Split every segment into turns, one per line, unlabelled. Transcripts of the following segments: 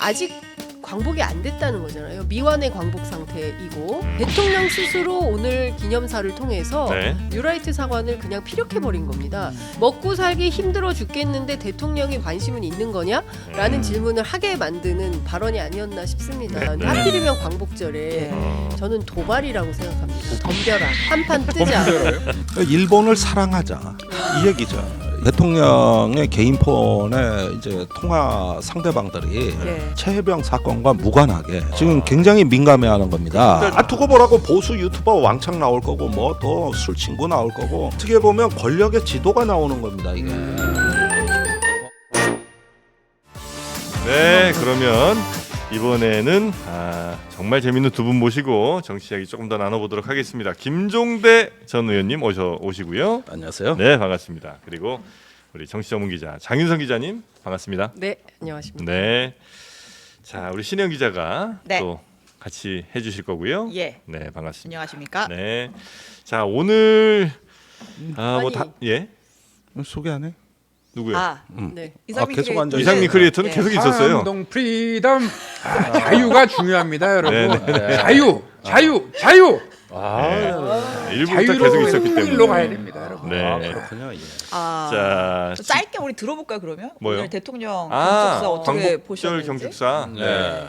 아직 광복이 안 됐다는 거잖아요. 미완의 광복 상태이고 대통령 스스로 오늘 기념사를 통해서
네.
뉴라이트 사관을 그냥 피력해버린 겁니다. 먹고 살기 힘들어 죽겠는데 대통령이 관심은 있는 거냐? 라는 질문을 하게 만드는 발언이 아니었나 싶습니다.
네.
하필이면 광복절에 저는 도발이라고 생각합니다. 덤벼라. 한판 뜨자.
일본을 사랑하자 이 얘기죠. 대통령의 개인 폰에 이제 통화 상대방들이
네.
최해병 사건과 무관하게 지금 굉장히 민감해하는 겁니다. 두고 보라고 보수 유튜버 왕창 나올 거고 뭐 또 술 친구 나올 거고 어떻게 보면 권력의 지도가 나오는 겁니다 이게.
네, 그러면 이번에는 정말 재밌는 두 분 모시고 정치 이야기 조금 더 나눠보도록 하겠습니다. 김종대 전 의원님 오시고요.
안녕하세요.
네, 반갑습니다. 그리고 우리 정치 전문 기자 장윤성 기자님 반갑습니다.
네, 안녕하십니까.
네, 자 우리 신영 기자가
네.
또 같이 해주실 거고요.
예.
네, 반갑습니다.
안녕하십니까?
네, 자 오늘
아니.
예
소개 안 해?
누구요?
네.
이상민
계속
크리에이터.
앉아
이상민 크리에이터는
예.
계속 있었어요.
한동 프리덤 자유가 중요합니다, 여러분.
네네.
자유.
일부터 계속 있었기 때문에.
일로 가야 됩니다, 여러분.
네.
그렇군요. 예.
자,
좀 짧게 우리 들어볼까요, 그러면?
뭐요?
오늘 대통령 경축사 어떻게
광복절
보셨는지?
경축사.
네.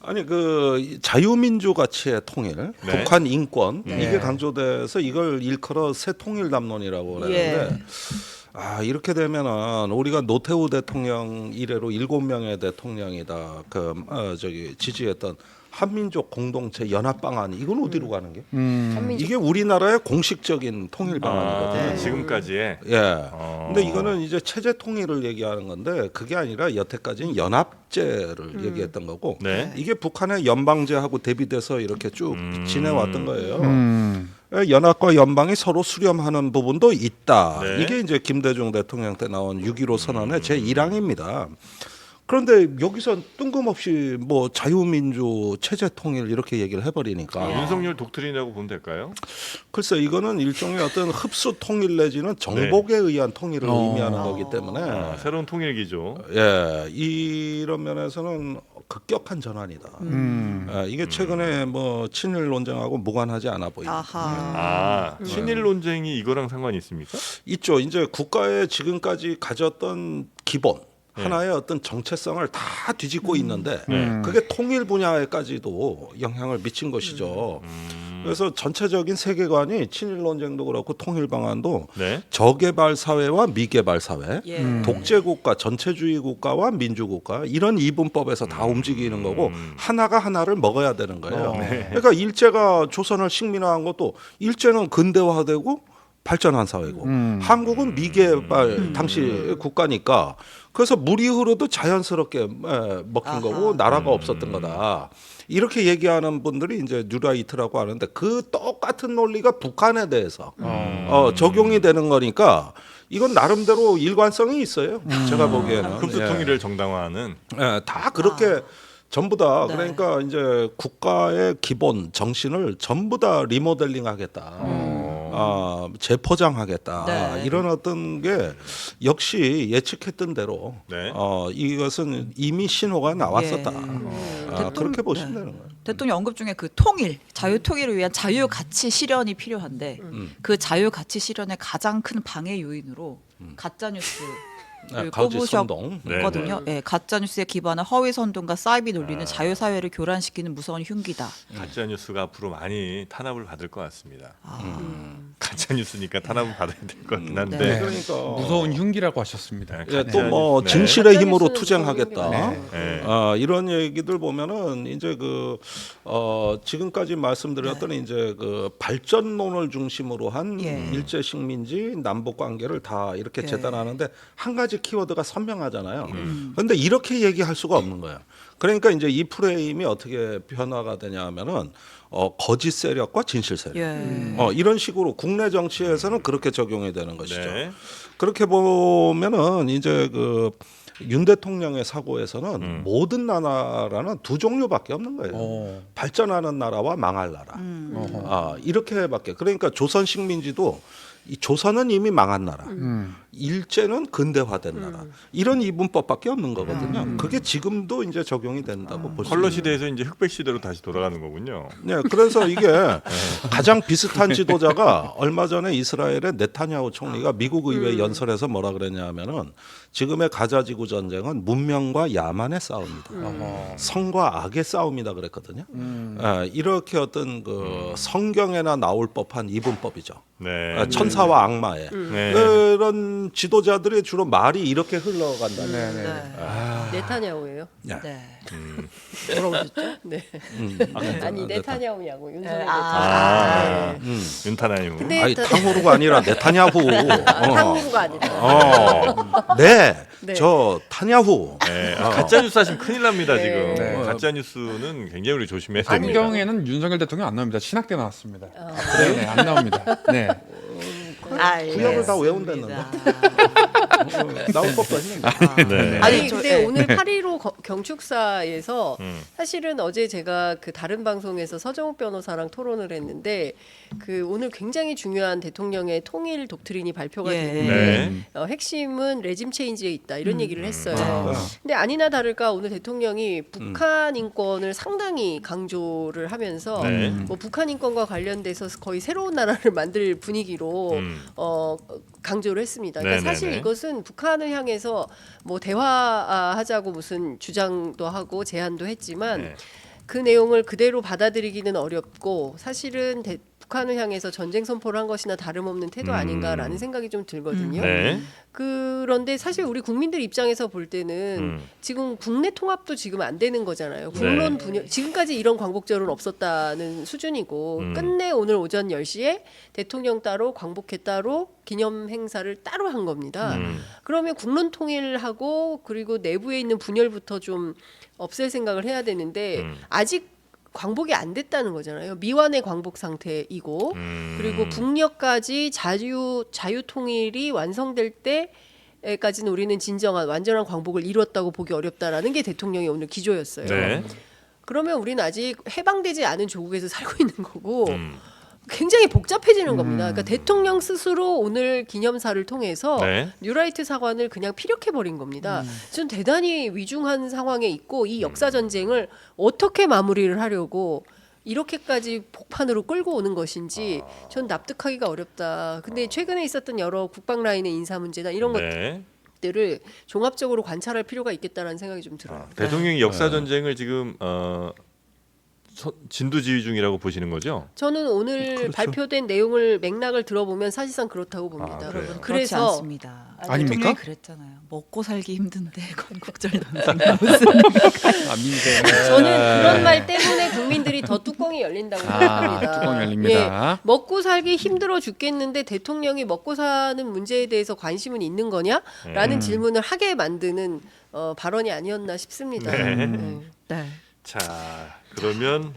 아니 그 자유민주 가치의 통일,
네.
북한 인권
네.
이게 강조돼서 이걸 일컬어 새 통일 담론이라고 그러는데 이렇게 되면은 우리가 노태우 대통령 이래로 7명의 대통령이다 지지했던 한민족 공동체 연합 방안 이건 어디로 가는 게?
한민족.
이게 우리나라의 공식적인 통일 방안이거든요.
지금까지의.
예. 근데 이거는 이제 체제 통일을 얘기하는 건데 그게 아니라 여태까지는 연합제를 얘기했던 거고
네.
이게 북한의 연방제하고 대비돼서 이렇게 쭉 지내왔던 거예요.
음.
연합과 연방이 서로 수렴하는 부분도 있다.
네.
이게 이제 김대중 대통령 때 나온 6.15 선언의 제1항입니다. 그런데 여기서 뜬금없이 뭐 자유민주 체제 통일 이렇게 얘기를 해버리니까
윤석열 독트린이라고 보면 될까요?
글쎄 이거는 일종의 어떤 흡수 통일 내지는 정복에 의한 통일을 의미하는 거기 때문에
새로운 통일 기조.
예 이런 면에서는 급격한 전환이다. 이게 최근에 뭐 친일 논쟁하고 무관하지 않아 보입니다.
아하.
친일 논쟁이 이거랑 상관이 있습니까?
있죠. 이제 국가의 지금까지 가졌던 기본
네.
하나의 어떤 정체성을 다 뒤집고 있는데
네.
그게 통일 분야에까지도 영향을 미친 것이죠. 그래서 전체적인 세계관이 친일 논쟁도 그렇고 통일 방안도
네.
저개발 사회와 미개발 사회,
예.
독재 국가, 전체주의 국가와 민주 국가 이런 이분법에서 다 움직이는 거고 하나가 하나를 먹어야 되는 거예요. 그러니까 일제가 조선을 식민화한 것도 일제는 근대화되고 발전한 사회고 한국은 미개발 당시 국가니까 그래서 물이 흐르도 자연스럽게 먹힌 거고 나라가 없었던 거다. 이렇게 얘기하는 분들이 이제 뉴라이트라고 하는데 그 똑같은 논리가 북한에 대해서 적용이 되는 거니까 이건 나름대로 일관성이 있어요. 제가 보기에는
흡수 통일을 정당화하는.
다 그렇게 전부 다
네.
그러니까 이제 국가의 기본 정신을 전부 다 리모델링하겠다. 재포장하겠다.
네.
이런 어떤 게 역시 예측했던 대로
네.
이것은 이미 신호가 나왔었다. 그렇게 보시면 되는 거예요.
대통령 언급 중에 그 통일, 자유 통일을 위한 자유 가치 실현이 필요한데 그 자유 가치 실현의 가장 큰 방해 요인으로 가짜 뉴스
가우지 선동.
꼽으셨거든요. 예, 가짜 뉴스에 기반한 허위 선동과 사이비 논리는 자유 사회를 교란시키는 무서운 흉기다.
가짜 뉴스가 앞으로 많이 탄압을 받을 것 같습니다. 가짜 뉴스니까 탄압을 받아야 될 것 같긴 한데.
네.
그러니까
무서운 흉기라고 하셨습니다.
네,
또 뭐
네.
진실의 힘으로
가짜
투쟁하겠다.
뉴스는
네.
이런 얘기들 보면은 이제 지금까지 말씀드렸던 이제 그 발전론을 중심으로 한
예.
일제 식민지 남북 관계를 다 이렇게
예.
재단하는데 한 가지 키워드가 선명하잖아요. 그런데 이렇게 얘기할 수가 없는 거예요. 그러니까 이제 이 프레임이 어떻게 변화가 되냐면은 거짓 세력과 진실 세력.
예.
이런 식으로 국내 정치에서는 그렇게 적용이 되는 것이죠.
네.
그렇게 보면은 이제 윤 대통령의 사고에서는 모든 나라는 두 종류밖에 없는 거예요. 발전하는 나라와 망할 나라. 이렇게밖에. 그러니까 조선 식민지도 이 조선은 이미 망한 나라. 일제는 근대화된 나라 이런 이분법밖에 없는 거거든요. 그게 지금도 이제 적용이 된다고 볼 수
컬러
있는.
시대에서 이제 흑백 시대로 다시 돌아가는 거군요.
네, 그래서 이게 가장 비슷한 지도자가 얼마 전에 이스라엘의 네타냐후 총리가 미국 의회 연설에서 뭐라 그랬냐면은 지금의 가자 지구 전쟁은 문명과 야만의 싸움이다. 성과 악의 싸움이다 그랬거든요. 이렇게 어떤 그 성경에나 나올 법한 이분법이죠.
네.
천사와 악마의
네.
그런 지도자들이 주로 말이 이렇게 흘러간다.
네타냐후예요.
네.
네.
뭐라고 하셨죠? 네. 아니 네타냐후냐고 윤석열
아,
네타냐후.
윤타나유.
근데
아니 탕후루가 아니라 네타냐후.
탕후루가 아니라.
네, 저 타냐후.
네. 가짜 뉴스 하시면 큰일 납니다
네.
지금.
네.
가짜 뉴스는 굉장히 우리 조심해야 됩니다.
안경에는 윤석열 대통령 안 나옵니다. 신학 때 나왔습니다. 네, 안 나옵니다. 네.
구역을 다 외운다는데. 나올 법도 했는데.
네.
아니
저-
근데
네.
오늘 8.15 경축사에서
음.
사실은 어제 제가 그 다른 방송에서 서정욱 변호사랑 토론을 했는데 그 오늘 굉장히 중요한 대통령의 통일 독트린이 발표가
예.
됐는데
네.
핵심은 레짐 체인지에 있다 이런 얘기를 했어요.
아.
근데 아니나 다를까 오늘 대통령이 북한 인권을 상당히 강조를 하면서
네.
뭐 북한 인권과 관련돼서 거의 새로운 나라를 만들 분위기로 강조를 했습니다. 그러니까
네네네.
사실 이것은 북한을 향해서 뭐 대화하자고 무슨 주장도 하고 제안도 했지만
네.
그 내용을 그대로 받아들이기는 어렵고 사실은 북한을 향해서 전쟁 선포를 한 것이나 다름없는 태도 아닌가라는 생각이 좀 들거든요.
네.
그런데 사실 우리 국민들 입장에서 볼 때는 지금 국내 통합도 지금 안 되는 거잖아요. 국론 분열 지금까지 이런 광복절은 없었다는 수준이고 끝내 오늘 오전 10시에 대통령 따로 광복회 따로 기념 행사를 따로 한 겁니다. 그러면 국론 통일하고 그리고 내부에 있는 분열부터 좀 없앨 생각을 해야 되는데 아직 광복이 안 됐다는 거잖아요. 미완의 광복 상태이고 그리고 북녘까지 자유 통일이 완성될 때까지는 우리는 진정한 완전한 광복을 이뤘다고 보기 어렵다라는 게 대통령의 오늘 기조였어요.
네.
그러면 우리는 아직 해방되지 않은 조국에서 살고 있는 거고 굉장히 복잡해지는 겁니다. 그러니까 대통령 스스로 오늘 기념사를 통해서
네.
뉴라이트 사관을 그냥 피력해 버린 겁니다. 전 대단히 위중한 상황에 있고 이 역사 전쟁을 어떻게 마무리를 하려고 이렇게까지 폭판으로 끌고 오는 것인지 전 납득하기가 어렵다. 근데 최근에 있었던 여러 국방 라인의 인사 문제나 이런
네.
것들을 종합적으로 관찰할 필요가 있겠다라는 생각이 좀 들어요.
대통령이 역사 전쟁을 지금 진두지휘 중이라고 보시는 거죠?
저는 오늘 발표된 내용을 맥락을 들어보면 사실상 그렇다고 봅니다.
그래요?
그렇지
그래서
않습니다.
아닙니까?
대통령이 그랬잖아요. 먹고 살기 힘든데 광복절 무슨
아, 민세.
저는 그런 말 때문에 국민들이 더 뚜껑이 열린다고 생각합니다.
뚜껑 열립니다.
예, 먹고 살기 힘들어 죽겠는데 대통령이 먹고 사는 문제에 대해서 관심은 있는 거냐?라는 질문을 하게 만드는 발언이 아니었나 싶습니다.
네.
네.
자, 그러면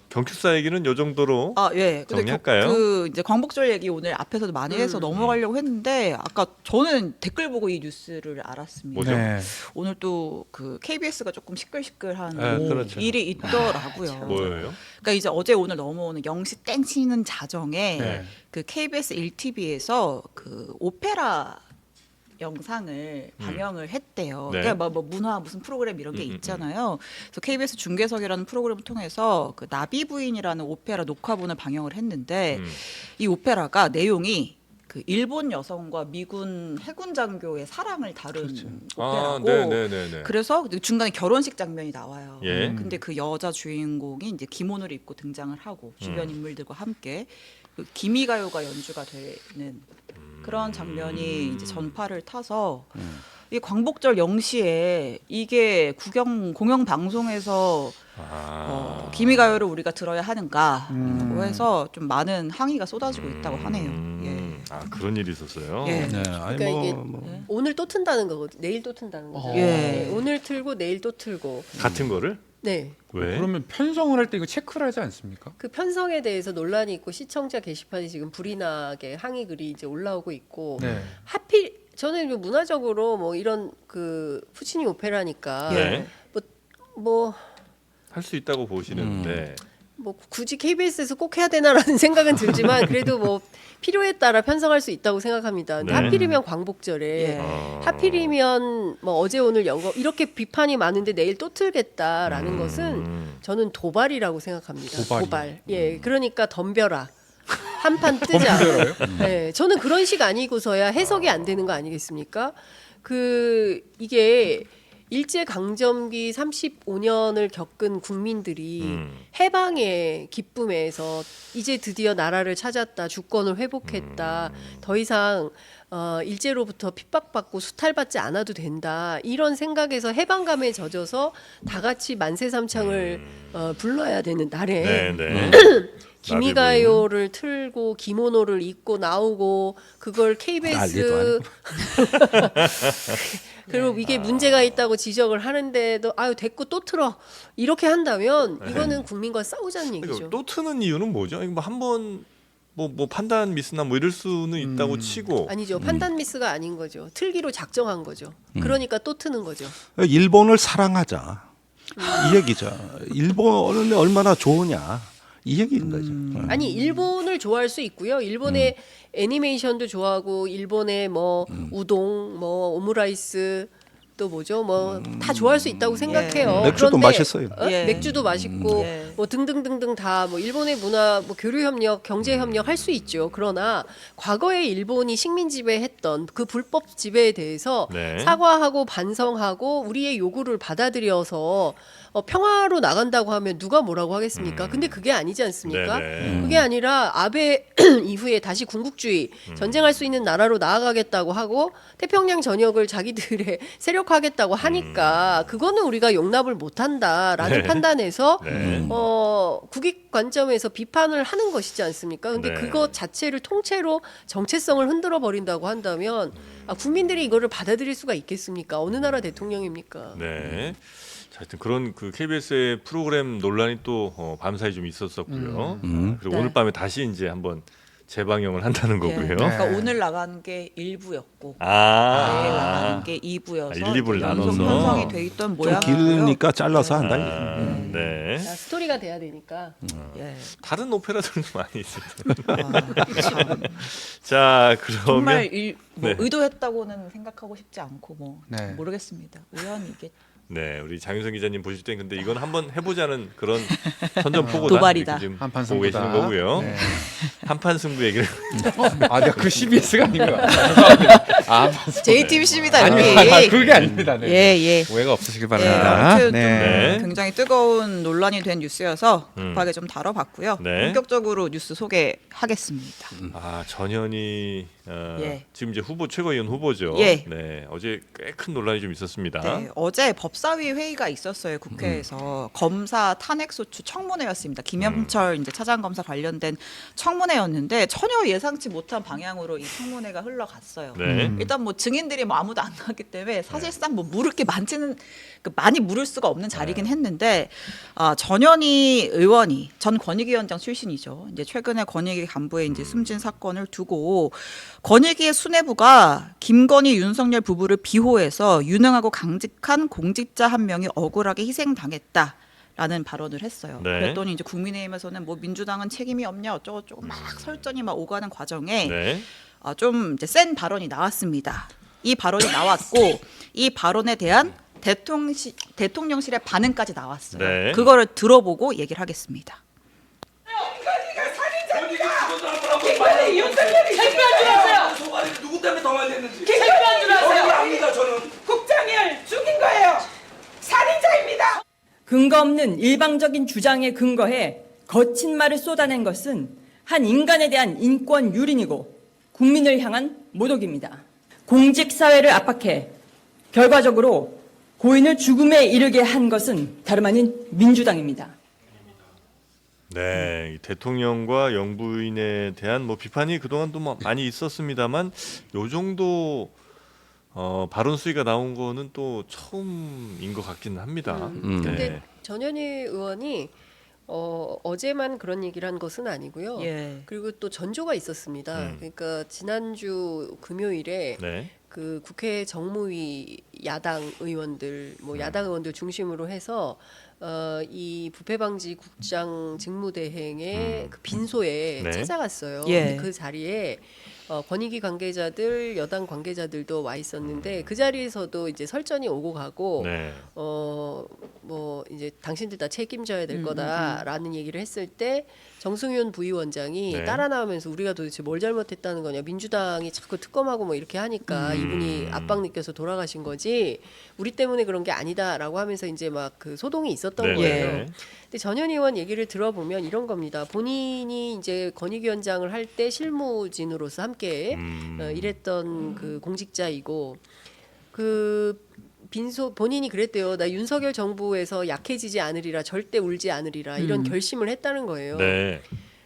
경축사 얘기는 요 정도로
아, 예. 근데
정리할까요?
그 이제 광복절 얘기 오늘 앞에서도 많이 해서 넘어가려고 했는데 아까 저는 댓글 보고 이 뉴스를 알았습니다.
뭐죠?
네.
오늘 또 그 KBS가 조금 시끌시끌한
그렇죠.
일이 있더라고요.
뭐예요?
그러니까 이제 어제 오늘 넘어오는 0시 땡 치는 자정에
네.
그 KBS 1TV에서 그 오페라 영상을 방영을 했대요.
네.
그러니까 뭐 문화 무슨 프로그램 이런 게 있잖아요. 그래서 KBS 중계석이라는 프로그램을 통해서 그 나비 부인이라는 오페라 녹화본을 방영을 했는데 이 오페라가 내용이 그 일본 여성과 미군 해군 장교의 사랑을 다룬
아,
오페라고.
네.
그래서 중간에 결혼식 장면이 나와요.
예.
근데 그 여자 주인공이 이제 기모노를 입고 등장을 하고 주변 인물들과 함께 그 기미가요가 연주가 되는 그런 장면이 이제 전파를 타서 이 광복절 0시에 이게 공영 방송에서 기미가요를 우리가 들어야 하는가라고 해서 좀 많은 항의가 쏟아지고 있다고 하네요. 예.
아, 그런 일이 있었어요.
예.
네, 아니
그러니까 이게
뭐.
오늘 또 튼다는 거거든요. 내일 또 튼다는 거죠.
예.
네, 오늘 틀고 내일 또 틀고.
같은 거를?
네.
왜?
그러면 편성을 할 때 이거 체크를 하지 않습니까?
그 편성에 대해서 논란이 있고 시청자 게시판이 지금 불이 나게 항의 글이 이제 올라오고 있고
네.
하필 저는 뭐 문화적으로 뭐 이런 그 푸치니 오페라니까
네.
뭐
할 수 있다고 보시는데
뭐 굳이 KBS에서 꼭 해야 되나라는 생각은 들지만 그래도 뭐 필요에 따라 편성할 수 있다고 생각합니다. 근데
네.
하필이면 광복절에
예.
하필이면 뭐 어제 오늘 연거 이렇게 비판이 많은데 내일 또 틀겠다라는 것은 저는 도발이라고 생각합니다.
도발이요?
도발. 예, 그러니까 덤벼라. 한 판 뜨자. 네, 저는 그런 식 아니고서야 해석이 안 되는 거 아니겠습니까? 이게 일제 강점기 35년을 겪은 국민들이 해방의 기쁨에서 이제 드디어 나라를 찾았다, 주권을 회복했다, 더 이상 일제로부터 핍박받고 수탈받지 않아도 된다 이런 생각에서 해방감에 젖어서 다 같이 만세삼창을 불러야 되는 날에
네.
기미가요를 틀고 기모노를 입고 나오고 그걸 KBS 그리고 이게 문제가 있다고 지적을 하는데도 아유 됐고 또 틀어 이렇게 한다면 이거는 국민과 싸우자는 얘기죠.
그러니까 또 트는 이유는 뭐죠? 이거 뭐 한번 뭐 판단 미스나 뭐 이럴 수는 있다고 치고
아니죠. 판단 미스가 아닌 거죠. 틀기로 작정한 거죠. 그러니까 또 트는 거죠.
일본을 사랑하자 이 얘기죠. 일본은 얼마나 좋으냐 이 얘기인 거죠.
아니 일본을 좋아할 수 있고요. 일본의 애니메이션도 좋아하고 일본의 뭐 우동, 뭐 오므라이스 또 뭐죠? 뭐 다 좋아할 수 있다고 생각해요.
맥주도
그런데,
맛있어요.
예.
맥주도 맛있고
예.
뭐 등등등등 다 뭐 일본의 문화, 뭐 교류 협력, 경제 협력 할 수 있죠. 그러나 과거에 일본이 식민 지배했던 그 불법 지배에 대해서
네.
사과하고 반성하고 우리의 요구를 받아들여서 평화로 나간다고 하면 누가 뭐라고 하겠습니까? 근데 그게 아니지 않습니까?
네네.
그게 아니라 아베 이후에 다시 군국주의 전쟁할 수 있는 나라로 나아가겠다고 하고 태평양 전역을 자기들의 세력화하겠다고 하니까 그거는 우리가 용납을 못한다라는
네.
판단에서
네.
국익 관점에서 비판을 하는 것이지 않습니까? 근데
네.
그것 자체를 통째로 정체성을 흔들어 버린다고 한다면 국민들이 이거를 받아들일 수가 있겠습니까? 어느 나라 대통령입니까?
네. 자, 하여튼 그런 그 KBS의 프로그램 논란이 또 밤사이 좀 있었었고요. 그리고
네.
오늘 밤에 다시 이제 한번 재방영을 한다는
예.
거고요.
그러니까
네.
오늘 나간 게 1부였고
아,
내일 나가는 게 2부여서
1, 2부를
연속
나눠서.
편성이 돼 있던
좀
모양이고요.
길으니까 잘라서 한다.
네.
스토리가 돼야 되니까.
예.
다른 오페라들도 많이 있습니다.
참.
자, 그러면
정말 뭐
네.
의도했다고는 생각하고 싶지 않고 뭐
네.
모르겠습니다. 우연이겠.
네, 우리 장윤성 기자님 보실 땐 근데 이건 한번 해보자는 그런 선전포고다
도발이다.
이렇게 지금
한판
보고 계시는
승부다.
거고요.
네.
한판 승부 얘기를
아, 내가 그 CBS가 아니고요. 죄송합니다. 아,
JTBC입니다
아니,
여기.
그게 아닙니다. 네.
예.
오해가 없으시길
예,
바랍니다.
아무튼
네.
좀 굉장히 뜨거운 논란이 된 뉴스여서 급하게 좀 다뤄봤고요.
네.
본격적으로 뉴스 소개하겠습니다.
아 전현희
예.
지금 이제 최고위원 후보죠.
예.
네, 어제 꽤 큰 논란이 좀 있었습니다.
네, 어제 법사위 회의가 있었어요. 국회에서 검사 탄핵소추 청문회였습니다. 김영철 이제 차장검사 관련된 청문회였는데 전혀 예상치 못한 방향으로 이 청문회가 흘러갔어요.
네.
일단 뭐 증인들이 뭐 아무도 안 나왔기 때문에 사실상 뭐 물을 게 많이 물을 수가 없는 자리긴 했는데 전현희 의원이 전 권익위원장 출신이죠. 이제 최근에 권익위 간부의 이제 숨진 사건을 두고 권익위의 수뇌부가 김건희 윤석열 부부를 비호해서 유능하고 강직한 공직자 한 명이 억울하게 희생당했다라는 발언을 했어요.
네.
그랬더니 이제 국민의힘에서는 뭐 민주당은 책임이 없냐 어쩌고저쩌고 막 설전이 막 오가는 과정에
네.
좀 이제 센 발언이 나왔습니다. 이 발언이 나왔고 이 발언에 대한 대통령실의 반응까지 나왔어요.
네.
그거를 들어보고 얘기를 하겠습니다.
김건희 윤석열이 창피한 줄 아세요?
소발이 누구 때문에 더 많이 했는지
창피한 줄 아세요?
압니다 저는.
국장을 죽인 거예요. 살인자입니다.
근거 없는 일방적인 주장에 근거해 거친 말을 쏟아낸 것은 한 인간에 대한 인권 유린이고 국민을 향한 모독입니다. 공직사회를 압박해 결과적으로 고인을 죽음에 이르게 한 것은 다름 아닌 민주당입니다.
네, 이 대통령과 영부인에 대한 뭐 비판이 그동안 또 뭐 많이 있었습니다만 요 정도 발언 수위가 나온 거는 또 처음인 것 같기는 합니다.
근데 전현희 의원이 어제만 그런 얘기를 한 것은 아니고요.
예.
그리고 또 전조가 있었습니다. 그러니까 지난주 금요일에
네.
그 국회 정무위 야당 의원들 뭐 야당 의원들 중심으로 해서 이 부패방지국장 직무대행의 그 빈소에
네.
찾아갔어요.
예.
근데 그 자리에 권익위 관계자들, 여당 관계자들도 와 있었는데 그 자리에서도 이제 설전이 오고 가고
네.
뭐 이제 당신들 다 책임져야 될 거다라는 얘기를 했을 때 정승윤 부위원장이
네.
따라 나오면서 우리가 도대체 뭘 잘못했다는 거냐, 민주당이 자꾸 특검하고 뭐 이렇게 하니까 이분이 압박 느껴서 돌아가신 거지 우리 때문에 그런 게 아니다라고 하면서 이제 막 그 소동이 있었던
네.
거예요.
네.
근데 전현 의원 얘기를 들어보면 이런 겁니다. 본인이 이제 권익위원장을 할 때 실무진으로서 함께 일했던 그 공직자이고 그 빈소 본인이 그랬대요. 나 윤석열 정부에서 약해지지 않으리라, 절대 울지 않으리라 이런 결심을 했다는 거예요.
네.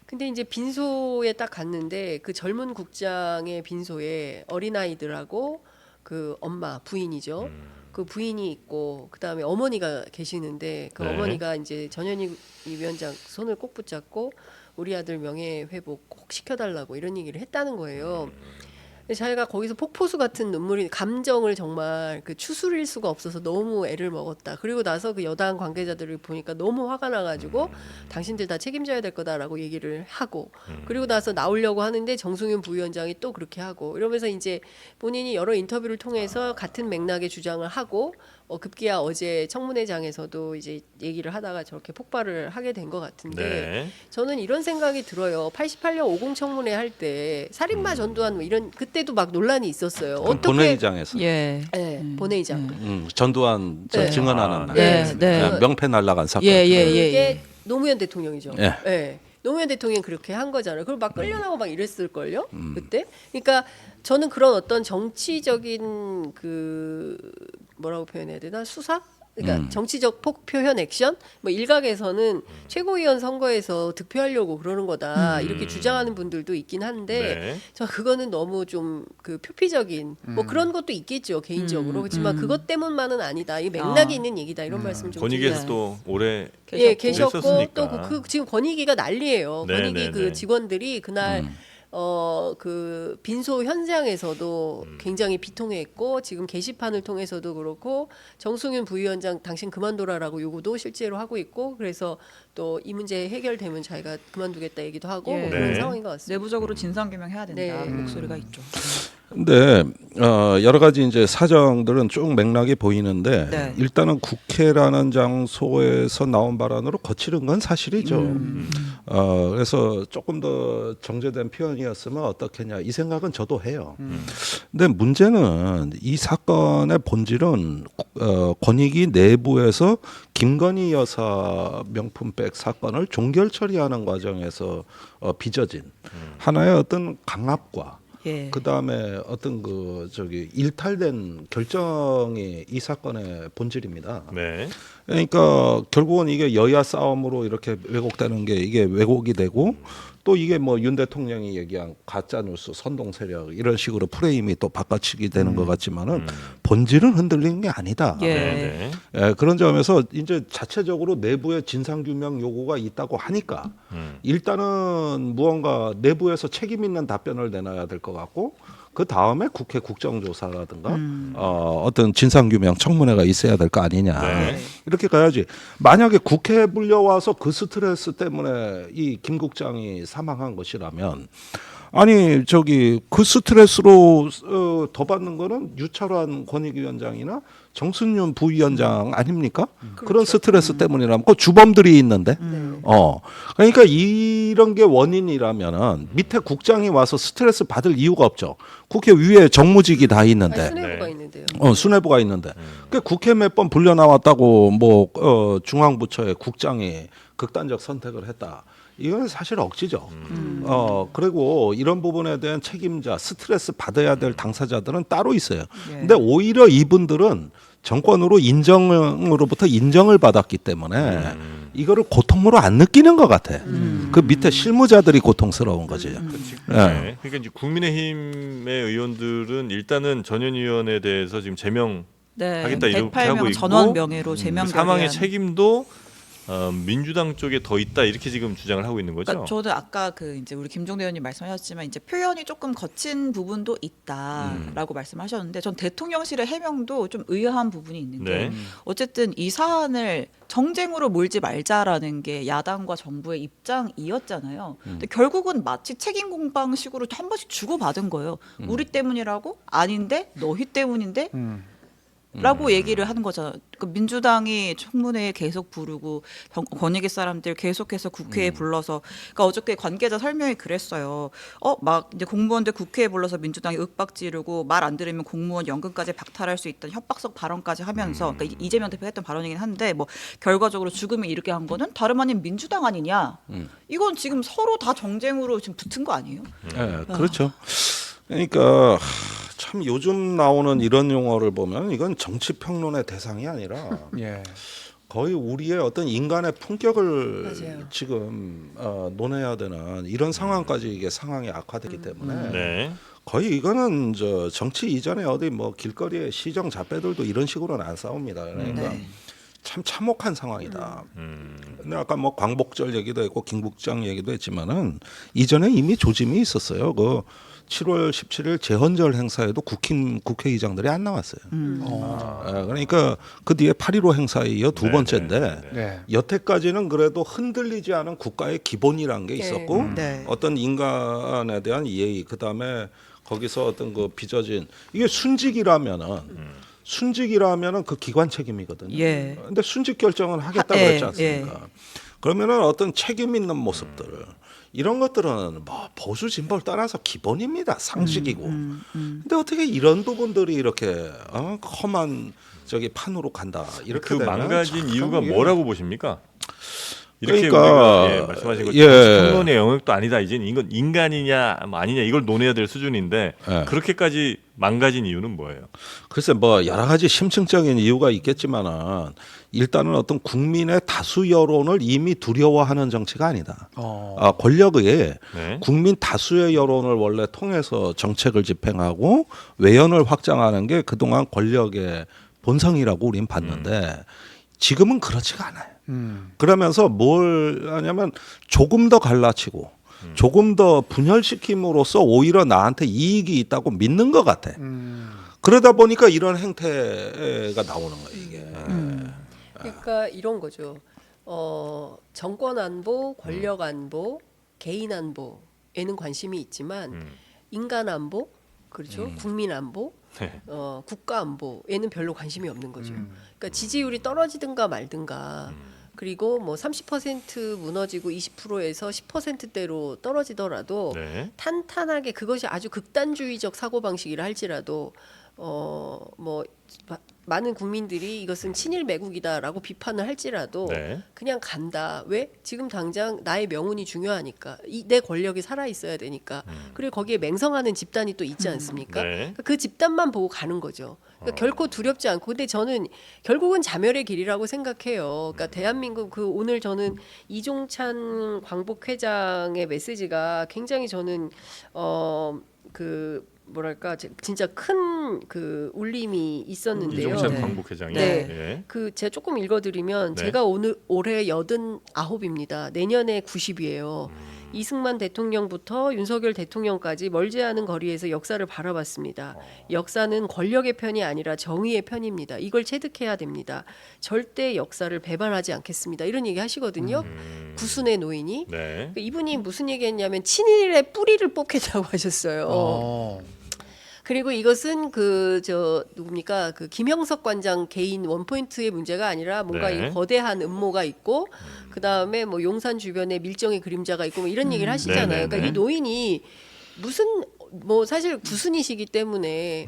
근데 이제 빈소에 딱 갔는데 그 젊은 국장의 빈소에 어린아이들하고 그 엄마 부인이죠. 그 부인이 있고 그다음에 어머니가 계시는데 그
네.
어머니가 이제 전현희 위원장 손을 꼭 붙잡고 우리 아들 명예 회복 꼭 시켜달라고 이런 얘기를 했다는 거예요. 근데 자기가 거기서 폭포수 같은 눈물이 감정을 정말 그 추스릴 수가 없어서 너무 애를 먹었다. 그리고 나서 그 여당 관계자들을 보니까 너무 화가 나가지고 당신들 다 책임져야 될 거다라고 얘기를 하고 그리고 나서 나오려고 하는데 정승윤 부위원장이 또 그렇게 하고 이러면서 이제 본인이 여러 인터뷰를 통해서 같은 맥락의 주장을 하고 급기야 어제 청문회장에서도 이제 얘기를 하다가 저렇게 폭발을 하게 된 것 같은데
네.
저는 이런 생각이 들어요. 88년 50 청문회 할 때 살인마 전두환 뭐 이런 그때도 막 논란이 있었어요. 어떻게
본회의장에서
예.
네, 본회의장.
전두환 저
네.
증언하는 날
네, 네.
명패 날라간 사건.
예, 예,
그게
예.
노무현 대통령이죠.
예.
네. 노무현 대통령이 그렇게 한 거잖아요. 그걸 막 끌려나고 막 이랬을 걸요. 그때. 그러니까 저는 그런 어떤 정치적인 그 뭐라고 표현해야 되나 수사? 그러니까 정치적 표현 액션 뭐 일각에서는 최고위원 선거에서 득표하려고 그러는 거다 이렇게 주장하는 분들도 있긴 한데
네.
저 그거는 너무 좀 그 표피적인 뭐 그런 것도 있겠죠 개인적으로 그렇지만 그것 때문만은 아니다 이 맥락이 있는 얘기다 이런 말씀 좀
권익위에서
드려요.
또 오래
예 계셨고
계셨으니까.
또 그 지금 권익위가 난리예요.
네,
권익위
네,
그
네.
직원들이 그날 그 빈소 현장에서도 굉장히 비통해했고 지금 게시판을 통해서도 그렇고 정승윤 부위원장 당신 그만둬라라고 요구도 실제로 하고 있고 그래서 또 이 문제 해결되면 자기가 그만두겠다 얘기도 하고
예.
뭐 그런
네.
상황인 것 같습니다.
내부적으로 진상 규명해야 된다.
네.
목소리가 있죠.
근데 여러 가지 이제 사정들은 쭉 맥락이 보이는데
네.
일단은 국회라는 장소에서 나온 발언으로 거칠은 건 사실이죠. 그래서 조금 더 정제된 표현이었으면 어떻겠냐 이 생각은 저도 해요. 근데 문제는 이 사건의 본질은 권익위 내부에서 김건희 여사 명품백 사건을 종결 처리하는 과정에서 빚어진 하나의 어떤 강압과
예.
그 다음에 어떤 그 저기 일탈된 결정이 이 사건의 본질입니다.
네.
그러니까 결국은 이게 여야 싸움으로 이렇게 왜곡되는 게 이게 왜곡이 되고 또 이게 뭐 윤 대통령이 얘기한 가짜 뉴스 선동 세력 이런 식으로 프레임이 또 바꿔치기 되는 것 같지만은 본질은 흔들리는 게 아니다.
예.
네.
예, 그런 점에서 이제 자체적으로 내부에 진상규명 요구가 있다고 하니까 일단은 무언가 내부에서 책임 있는 답변을 내놔야 될 것 같고 그 다음에 국회 국정조사라든가 어떤 진상규명 청문회가 있어야 될 거 아니냐
네.
이렇게 가야지. 만약에 국회에 불려와서 그 스트레스 때문에 이 김 국장이 사망한 것이라면 아니 저기 그 스트레스로 더 받는 거는 유철환 권익위원장이나 정순윤 부위원장 아닙니까? 그런 스트레스 때문이라면 그 주범들이 있는데 그러니까 이런 게 원인이라면은 밑에 국장이 와서 스트레스 받을 이유가 없죠. 국회 위에 정무직이 다 있는데
아니, 수뇌부가
네.
있는데요.
수뇌부가 있는데 그 국회 몇 번 불려 나왔다고 뭐 중앙부처의 국장이 극단적 선택을 했다. 이건 사실 억지죠. 그리고 이런 부분에 대한 책임자, 스트레스 받아야 될 당사자들은 따로 있어요.
예.
근데 오히려 이분들은 정권으로 인정으로부터 인정을 받았기 때문에 이거를 고통으로 안 느끼는 것 같아. 그 밑에 실무자들이 고통스러운 거지.
네. 그러니까 이제 국민의힘의 의원들은 일단은 전현 의원에 대해서 지금 제명
네.
하겠다 이렇게
108명
하고 있고
전원 명예로 제명
그 사망의
결의안.
책임도 민주당 쪽에 더 있다 이렇게 지금 주장을 하고 있는 거죠.
그러니까 저도 아까 그 이제 우리 김종대 의원님 말씀하셨지만 이제 표현이 조금 거친 부분도 있다라고 말씀하셨는데 전 대통령실의 해명도 좀 의아한 부분이 있는 게
네.
어쨌든 이 사안을 정쟁으로 몰지 말자라는 게 야당과 정부의 입장이었잖아요. 근데 결국은 마치 책임 공방식으로 한 번씩 주고받은 거예요. 우리 때문이라고? 아닌데 너희 때문인데? 라고 얘기를 하는 거잖아요. 그러니까 민주당이 청문회에 계속 부르고 권익위 사람들 계속해서 국회에 불러서 그러니까 어저께 관계자 설명이 그랬어요. 막 이제 공무원들 국회에 불러서 민주당이 윽박 지르고 말 안 들으면 공무원 연금까지 박탈할 수 있다는 협박성 발언까지 하면서 그러니까 이재명 대표가 했던 발언이긴 한데 뭐 결과적으로 죽음을 이르게 한 거는 다름 아닌 민주당 아니냐. 이건 지금 서로 다 정쟁으로 지금 붙은 거 아니에요?
네, 그렇죠. 그러니까 참 요즘 나오는 이런 용어를 보면 이건 정치 평론의 대상이 아니라
예.
거의 우리의 어떤 인간의 품격을
맞아요.
지금 논해야 되는 이런 상황까지 이게 상황이 악화되기 때문에
네.
거의 이거는 저 정치 이전에 어디 뭐 길거리에 시정 잡배들도 이런 식으로는 안 싸웁니다. 그러니까
네.
참 참혹한 상황이다. 근데 아까 뭐 광복절 얘기도 했고 김국장 얘기도 했지만은 이전에 이미 조짐이 있었어요. 그 7월 17일 재헌절 행사에도 국회의장들이 안 나왔어요. 그러니까 그 뒤에 8.15 행사에 이어 두
네,
번째인데
네.
여태까지는 그래도 흔들리지 않은 국가의 기본이란 게 있었고
네.
어떤 인간에 대한 예의 그다음에 거기서 어떤 그 빚어진 이게 순직이라면은 그 기관 책임이거든요.
예.
근데 순직 결정은 하겠다
예,
그랬지 않습니까? 그러면은 어떤 책임 있는 모습들 이런 것들은 뭐 보수 진보를 떠나서 기본입니다. 상식이고. 근데 어떻게 이런 부분들이 이렇게 험한 저기 판으로 간다. 이렇게
그
되면
망가진
참
이유가
이게
뭐라고 보십니까? 이렇게
그러니까,
우리가 말씀하신 것
예.
평론의 영역도 아니다. 이제 이건 인간이냐 뭐 아니냐 이걸 논해야 될 수준인데
예.
그렇게까지 망가진 이유는 뭐예요?
글쎄 뭐 여러 가지 심층적인 이유가 있겠지만은 일단은 어떤 국민의 다수 여론을 이미 두려워하는 정치가 아니다. 권력의
네.
국민 다수의 여론을 원래 통해서 정책을 집행하고 외연을 확장하는 게 그동안 권력의 본성이라고 우린 봤는데 지금은 그렇지가 않아요. 그러면서 뭘 하냐면 조금 더 갈라치고 조금 더 분열시킴으로써 오히려 나한테 이익이 있다고 믿는 것 같아. 그러다 보니까 이런 행태가 나오는 거예요, 이게.
그러니까 이런 거죠. 정권 안보, 권력 안보, 개인 안보에는 관심이 있지만 인간 안보, 그렇죠? 국민 안보,
네.
국가 안보에는 별로 관심이 없는 거죠. 그러니까 지지율이 떨어지든가 말든가. 그리고 뭐 30% 무너지고 20%에서 10%대로 떨어지더라도
네.
탄탄하게 그것이 아주 극단주의적 사고 방식이라 할지라도 뭐 많은 국민들이 이것은 친일 매국이다라고 비판을 할지라도
네.
그냥 간다. 왜? 지금 당장 나의 명운이 중요하니까 내 권력이 살아 있어야 되니까. 그리고 거기에 맹성하는 집단이 또 있지 않습니까?
네.
그러니까 그 집단만 보고 가는 거죠. 그러니까 결코 두렵지 않고. 근데 저는 결국은 자멸의 길이라고 생각해요. 그러니까 대한민국 그 오늘 저는 이종찬 광복회장의 메시지가 굉장히 저는 그 뭐랄까 진짜 큰 그 울림이 있었는데요.
이종찬
네.
광복회장이.
네.
네.
그 제가 조금 읽어드리면
네.
제가 올해 89입니다. 내년에 90이에요. 이승만 대통령부터 윤석열 대통령까지 멀지 않은 거리에서 역사를 바라봤습니다. 역사는 권력의 편이 아니라 정의의 편입니다. 이걸 체득해야 됩니다. 절대 역사를 배반하지 않겠습니다. 이런 얘기 하시거든요. 구순의 노인이.
네.
그러니까 이분이 무슨 얘기했냐면 친일의 뿌리를 뽑겠다고 하셨어요. 그리고 이것은 누굽니까 그 김형석 관장 개인 원포인트의 문제가 아니라 뭔가
네.
이 거대한 음모가 있고 그 다음에 뭐 용산 주변에 밀정의 그림자가 있고 뭐 이런 얘기를 하시잖아요.
네, 네,
그러니까
네.
이 노인이 무슨 뭐 사실 구순이시기 때문에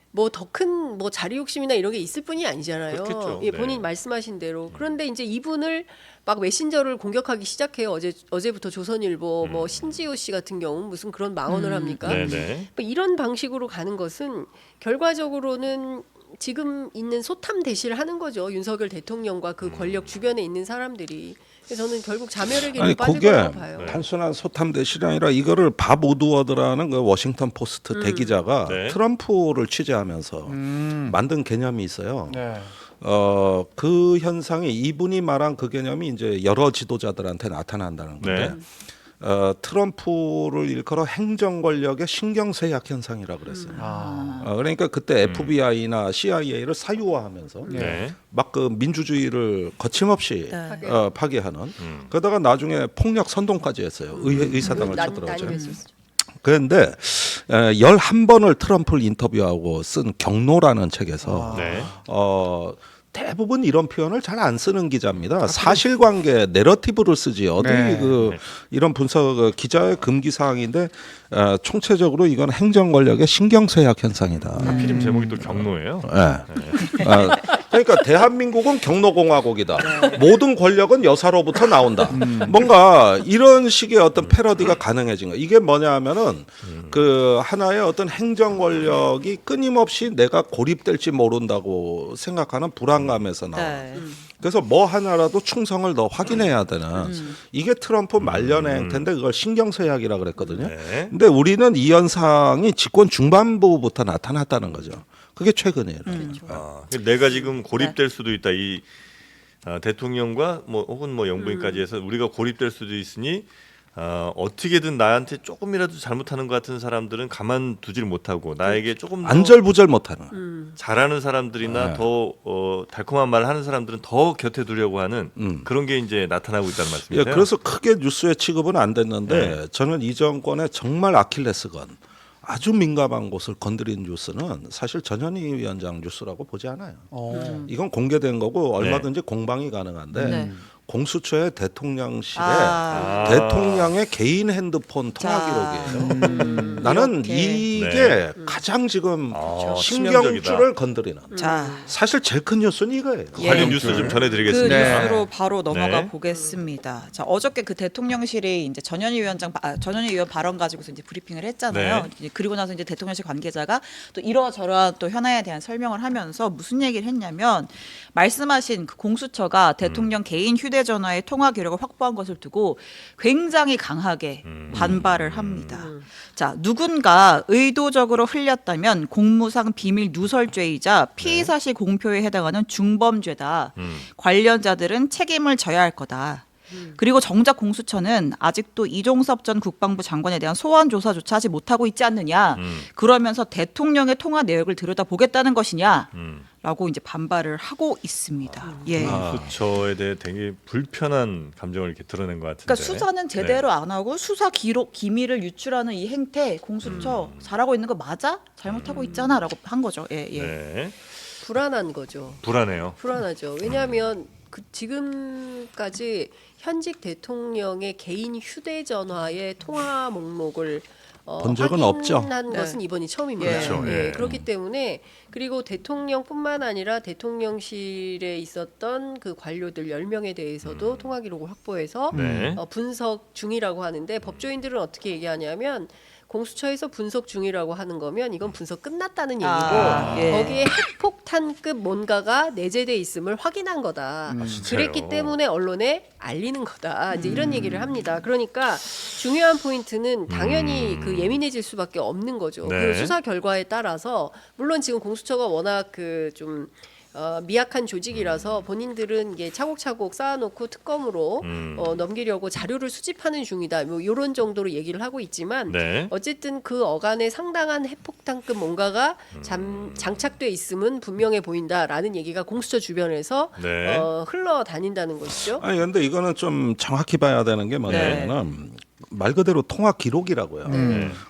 뭐 더 큰 뭐 자리 욕심이나 이런 게 있을 뿐이 아니잖아요.
그렇겠죠.
예,
네.
본인 말씀하신 대로. 그런데 이제 이분을 막 메신저를 공격하기 시작해요. 어제부터 조선일보 뭐 신지호 씨 같은 경우는 무슨 그런 망언을 합니까?
네네.
뭐 이런 방식으로 가는 것은 결과적으로는 지금 있는 소탐 대시를 하는 거죠. 윤석열 대통령과 그 권력 주변에 있는 사람들이. 그래서 저는 결국 자멸의 길로
아니
빠질
그게
거라고 봐요.
단순한 소탐 대실이 아니라 이거를 밥 우드워드라는 그 워싱턴 포스트 대기자가
네.
트럼프를 취재하면서 만든 개념이 있어요.
네.
그 현상이 이분이 말한 그 개념이 이제 여러 지도자들한테 나타난다는 건데
네.
트럼프를 일컬어 행정 권력의 신경쇠약 현상이라고 그랬어요.
아.
그러니까 그때 FBI나 CIA를 사유화하면서
네.
막 그 민주주의를 거침없이
네.
파괴하는. 그러다가 나중에 폭력 선동까지 했어요. 의사당을 쳐들어오죠.
난입했었죠.
그런데 11번을 트럼프를 인터뷰하고 쓴 경로라는 책에서
네.
대부분 이런 표현을 잘 안 쓰는 기자입니다. 사실관계 내러티브를 쓰지 어디
네.
이런 분석 기자의 금기 사항인데 총체적으로 이건 행정 권력의 신경쇠약 현상이다.
필름 제목이 또 경로예요.
그러니까 대한민국은 경로공화국이다. 모든 권력은 여사로부터 나온다. 뭔가 이런 식의 어떤 패러디가 가능해진 거. 이게 뭐냐면은 그 하나의 어떤 행정 권력이 끊임없이 내가 고립될지 모른다고 생각하는 불안감에서 나와.
네.
그래서 뭐 하나라도 충성을 더 확인해야 되는 이게 트럼프 말년의 행태인데 그걸 신경쇠약이라 그랬거든요.
네.
근데 우리는 이 현상이 집권 중반부부터 나타났다는 거죠. 그게 최근이에요.
내가 지금 고립될 수도 있다. 이 대통령과 뭐 혹은 뭐 영부인까지 해서 우리가 고립될 수도 있으니 어떻게든 나한테 조금이라도 잘못하는 것 같은 사람들은 가만두질 못하고 나에게 조금 더
안절부절 못하는.
잘하는 사람들이나 더 달콤한 말을 하는 사람들은 더 곁에 두려고 하는 그런 게 이제 나타나고 있다는
예,
말씀이세요?
그래서 크게 뉴스에 취급은 안 됐는데
네.
저는 이 정권의 정말 아킬레스건 아주 민감한 곳을 건드린 뉴스는 사실 전현희 위원장 뉴스라고 보지 않아요. 이건 공개된 거고 얼마든지 공방이 가능한데
네.
공수처의 대통령실에
아.
대통령의 개인 핸드폰 통화 기록이에요. 나는
이렇게.
이게
네.
가장 지금
치명적이다.
신경줄을 건드리는.
자,
사실 제일 큰 뉴스는 이거예요.
예.
관련 뉴스 좀
그
전해드리겠습니다.
네.
뉴스로 바로 넘어가
네.
보겠습니다. 자, 어저께 그 대통령실이 이제 전현희 의원 발언 가지고서 이제 브리핑을 했잖아요.
네.
이제 그리고 나서 이제 대통령실 관계자가 또 이러저러한 또 현안에 대한 설명을 하면서 무슨 얘기를 했냐면 말씀하신 그 공수처가 대통령 개인 휴대전화의 통화 기록을 확보한 것을 두고 굉장히 강하게 반발을 합니다. 자, 누군가 의도적으로 흘렸다면 공무상 비밀 누설죄이자 피의사실 공표에 해당하는 중범죄다. 관련자들은 책임을 져야 할 거다. 그리고 정작 공수처는 아직도 이종섭 전 국방부 장관에 대한 소환 조사조차 하지 못하고 있지 않느냐. 그러면서 대통령의 통화 내역을 들여다보겠다는 것이냐. 라고 이제 반발을 하고 있습니다. 예.
공수처에 대해 되게 불편한 감정을 이렇게 드러낸 것 같은데.
그러니까 수사는 제대로 안 하고 수사 기록 기밀을 유출하는 이 행태 공수처 잘하고 있는 거 맞아? 잘못하고 있잖아라고 한 거죠. 예, 예.
네.
불안한 거죠.
불안해요.
불안하죠. 왜냐하면 지금까지 현직 대통령의 개인 휴대전화의 통화 목록을
본 적은 없죠.
확인한 것은 이번이 처음입니다.
그렇죠. 예.
그렇기 때문에 그리고 대통령뿐만 아니라 대통령실에 있었던 그 관료들 10명에 대해서도 통화 기록을 확보해서
네.
분석 중이라고 하는데 법조인들은 어떻게 얘기하냐면 공수처에서 분석 중이라고 하는 거면 이건 분석 끝났다는 얘기고
예.
거기에 핵폭탄급 뭔가가 내재돼 있음을 확인한 거다. 그랬기 때문에 언론에 알리는 거다. 이제 이런 얘기를 합니다. 그러니까 중요한 포인트는 당연히 그 예민해질 수밖에 없는 거죠.
네.
그 수사 결과에 따라서 물론 지금 공수처가 워낙 그 좀 미약한 조직이라서 본인들은 이게 차곡차곡 쌓아놓고 특검으로 넘기려고 자료를 수집하는 중이다. 뭐 이런 정도로 얘기를 하고 있지만
네.
어쨌든 그 어간에 상당한 핵폭탄급 뭔가가 장착돼 있음은 분명해 보인다라는 얘기가 공수처 주변에서
네.
흘러다닌다는 것이죠.
아니 근데 이거는 좀 정확히 봐야 되는 게 뭐냐면은 말 그대로 통화 기록이라고요.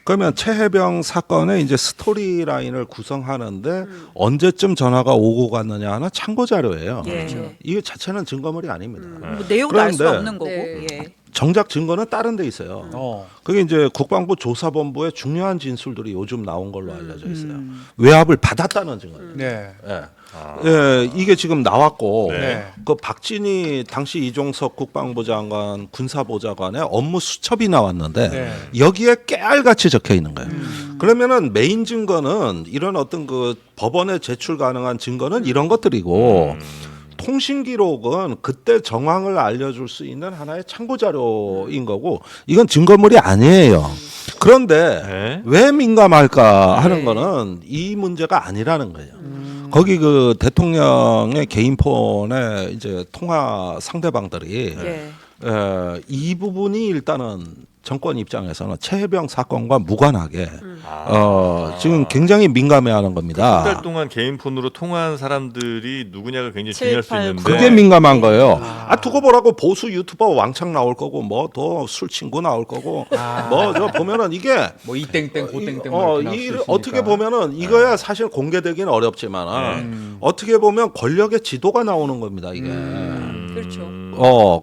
그러면 최혜병 사건의 이제 스토리 라인을 구성하는데 언제쯤 전화가 오고 갔느냐 하는 참고 자료예요.
예.
이거 자체는 증거물이 아닙니다.
뭐 내용도 알 수
그런데
없는 거고.
네.
예.
정작 증거는 다른 데 있어요. 그게 이제 국방부 조사본부의 중요한 진술들이 요즘 나온 걸로 알려져 있어요. 외압을 받았다는 증거예요.
네.
예. 예, 이게 지금 나왔고
네.
그 박진희 당시 이종석 국방부 장관 군사보좌관의 업무 수첩이 나왔는데
네.
여기에 깨알같이 적혀 있는 거예요. 그러면은 메인 증거는 이런 어떤 그 법원에 제출 가능한 증거는 이런 것들이고 통신 기록은 그때 정황을 알려줄 수 있는 하나의 참고 자료인 거고 이건 증거물이 아니에요. 그런데
네.
왜 민감할까 하는 거는 이 문제가 아니라는 거예요. 거기 그 대통령의 개인 폰의 이제 통화 상대방들이
예.
이 부분이 일단은 정권 입장에서는 최혜병 사건과 무관하게 지금 굉장히 민감해하는 겁니다.
한 달 동안 개인 폰으로 통화한 사람들이 누구냐가 굉장히
7,
중요할 수
8,
있는데
그게 민감한 거예요. 두고 보라고 보수 유튜버 왕창 나올 거고 뭐 더 술 친구 나올 거고 뭐 저 보면은 이게
뭐 이땡땡 고땡땡 뭐 이렇게 나올 수 있으니까.
어떻게 보면은 이거야 사실 공개되기는 어렵지만 어떻게 보면 권력의 지도가 나오는 겁니다 이게.
그렇죠.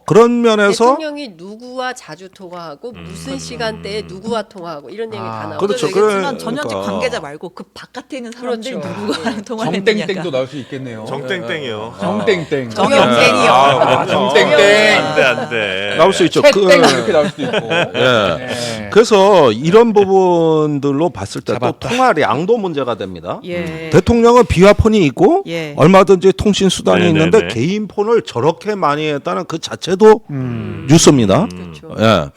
그런 면에서
대통령이 누구와 자주 통화하고 무슨 시간대에 누구와 통화하고 이런 얘기 다 나오죠.
그렇죠.
얘기했지만
그래-
전현직
그러니까.
관계자 말고 그 바깥에 있는 사람들이
그렇죠.
누구와 통화를 했느냐가.
정땡땡도 나올 수 있겠네요.
정땡땡이요.
정땡땡.
정영땡이요.
정땡땡.
안돼.
나올 수 있죠.
채땡 이렇게 나올 수도 있고.
예.
네.
그래서 이런 부분들로 봤을 때 또
잡았다.
통화량도 문제가 됩니다.
예.
대통령은 비화폰이 있고
예.
얼마든지 통신 수단이
네네네.
있는데 개인 폰을 저렇게 많이 했다는 그 자체도 뉴스입니다.
그렇죠.
예.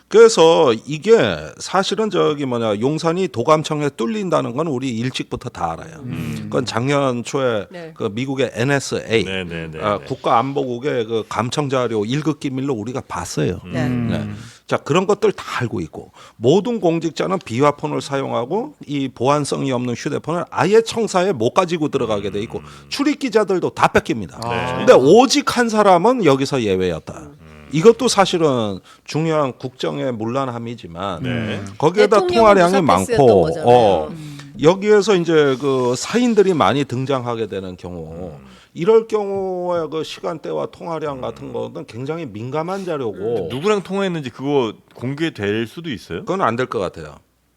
그래서 이게 사실은 저기 뭐냐 용산이 도감청에 뚫린다는 건 우리 일찍부터 다 알아요. 그건 작년 초에
네.
그 미국의 NSA
네네네.
국가안보국의 그 감청 자료 1급 기밀로 우리가 봤어요.
네.
네. 자 그런 것들 다 알고 있고 모든 공직자는 비화폰을 사용하고 이 보안성이 없는 휴대폰을 아예 청사에 못 가지고 들어가게 돼 있고 출입 기자들도 다 뺏깁니다. 근데 오직 한 사람은 여기서 예외였다. 이것도 사실은 중요한 국정의 문란함이지만
네.
거기에다
대통령은
통화량이
무사 패스였던
많고
거잖아요.
여기에서 이제 그 사인들이 많이 등장하게 되는 경우 이럴 경우에 그 시간대와 통화량 같은 거는 굉장히 민감한 자료고
누구랑 통화했는지 그거 공개될 수도 있어요?
그건 안 될 것 같아요.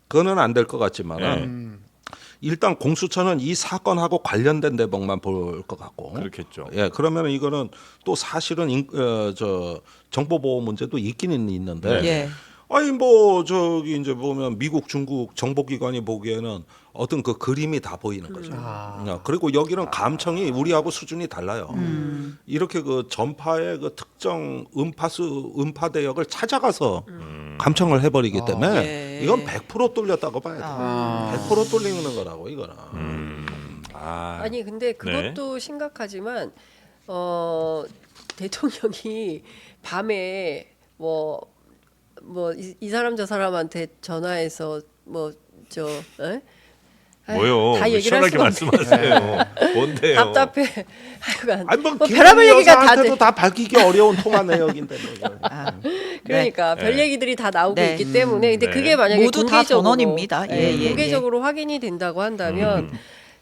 그거는 안 될 것 같지만은 일단 공수처는 이 사건하고 관련된 대목만 볼 것 같고.
그렇겠죠.
예, 그러면 이거는 또 사실은 저 정보보호 문제도 있기는 있는데.
예.
아니 뭐 저기 이제 보면 미국, 중국 정보기관이 보기에는 어떤 그 그림이 다 보이는 거죠. 그리고 여기는 감청이 우리하고 수준이 달라요. 이렇게 그 전파의 그 특정 음파 대역을 찾아가서 감청을 해버리기 때문에
예.
이건 100% 뚫렸다고 봐야 돼요. 100% 뚫리는 거라고 이거는.
아니 근데 그것도 심각하지만 대통령이 밤에 이 사람 저 사람한테 전화해서
뭐요?
다 얘기를 할
시원하게
수가 없네.
말씀하세요. 뭔데요?
답답해. 하여간
아니 뭐
별의별 얘기가 다
여사한테도
돼.
다 밝히기 어려운 통화 내역인데. 뭐.
그러니까 별
네.
얘기들이 다 나오고
네.
있기 때문에 근데
네.
그게 만약에
모두 다
공개적으로
전원입니다. 예, 예,
공개적으로 확인이 된다고 한다면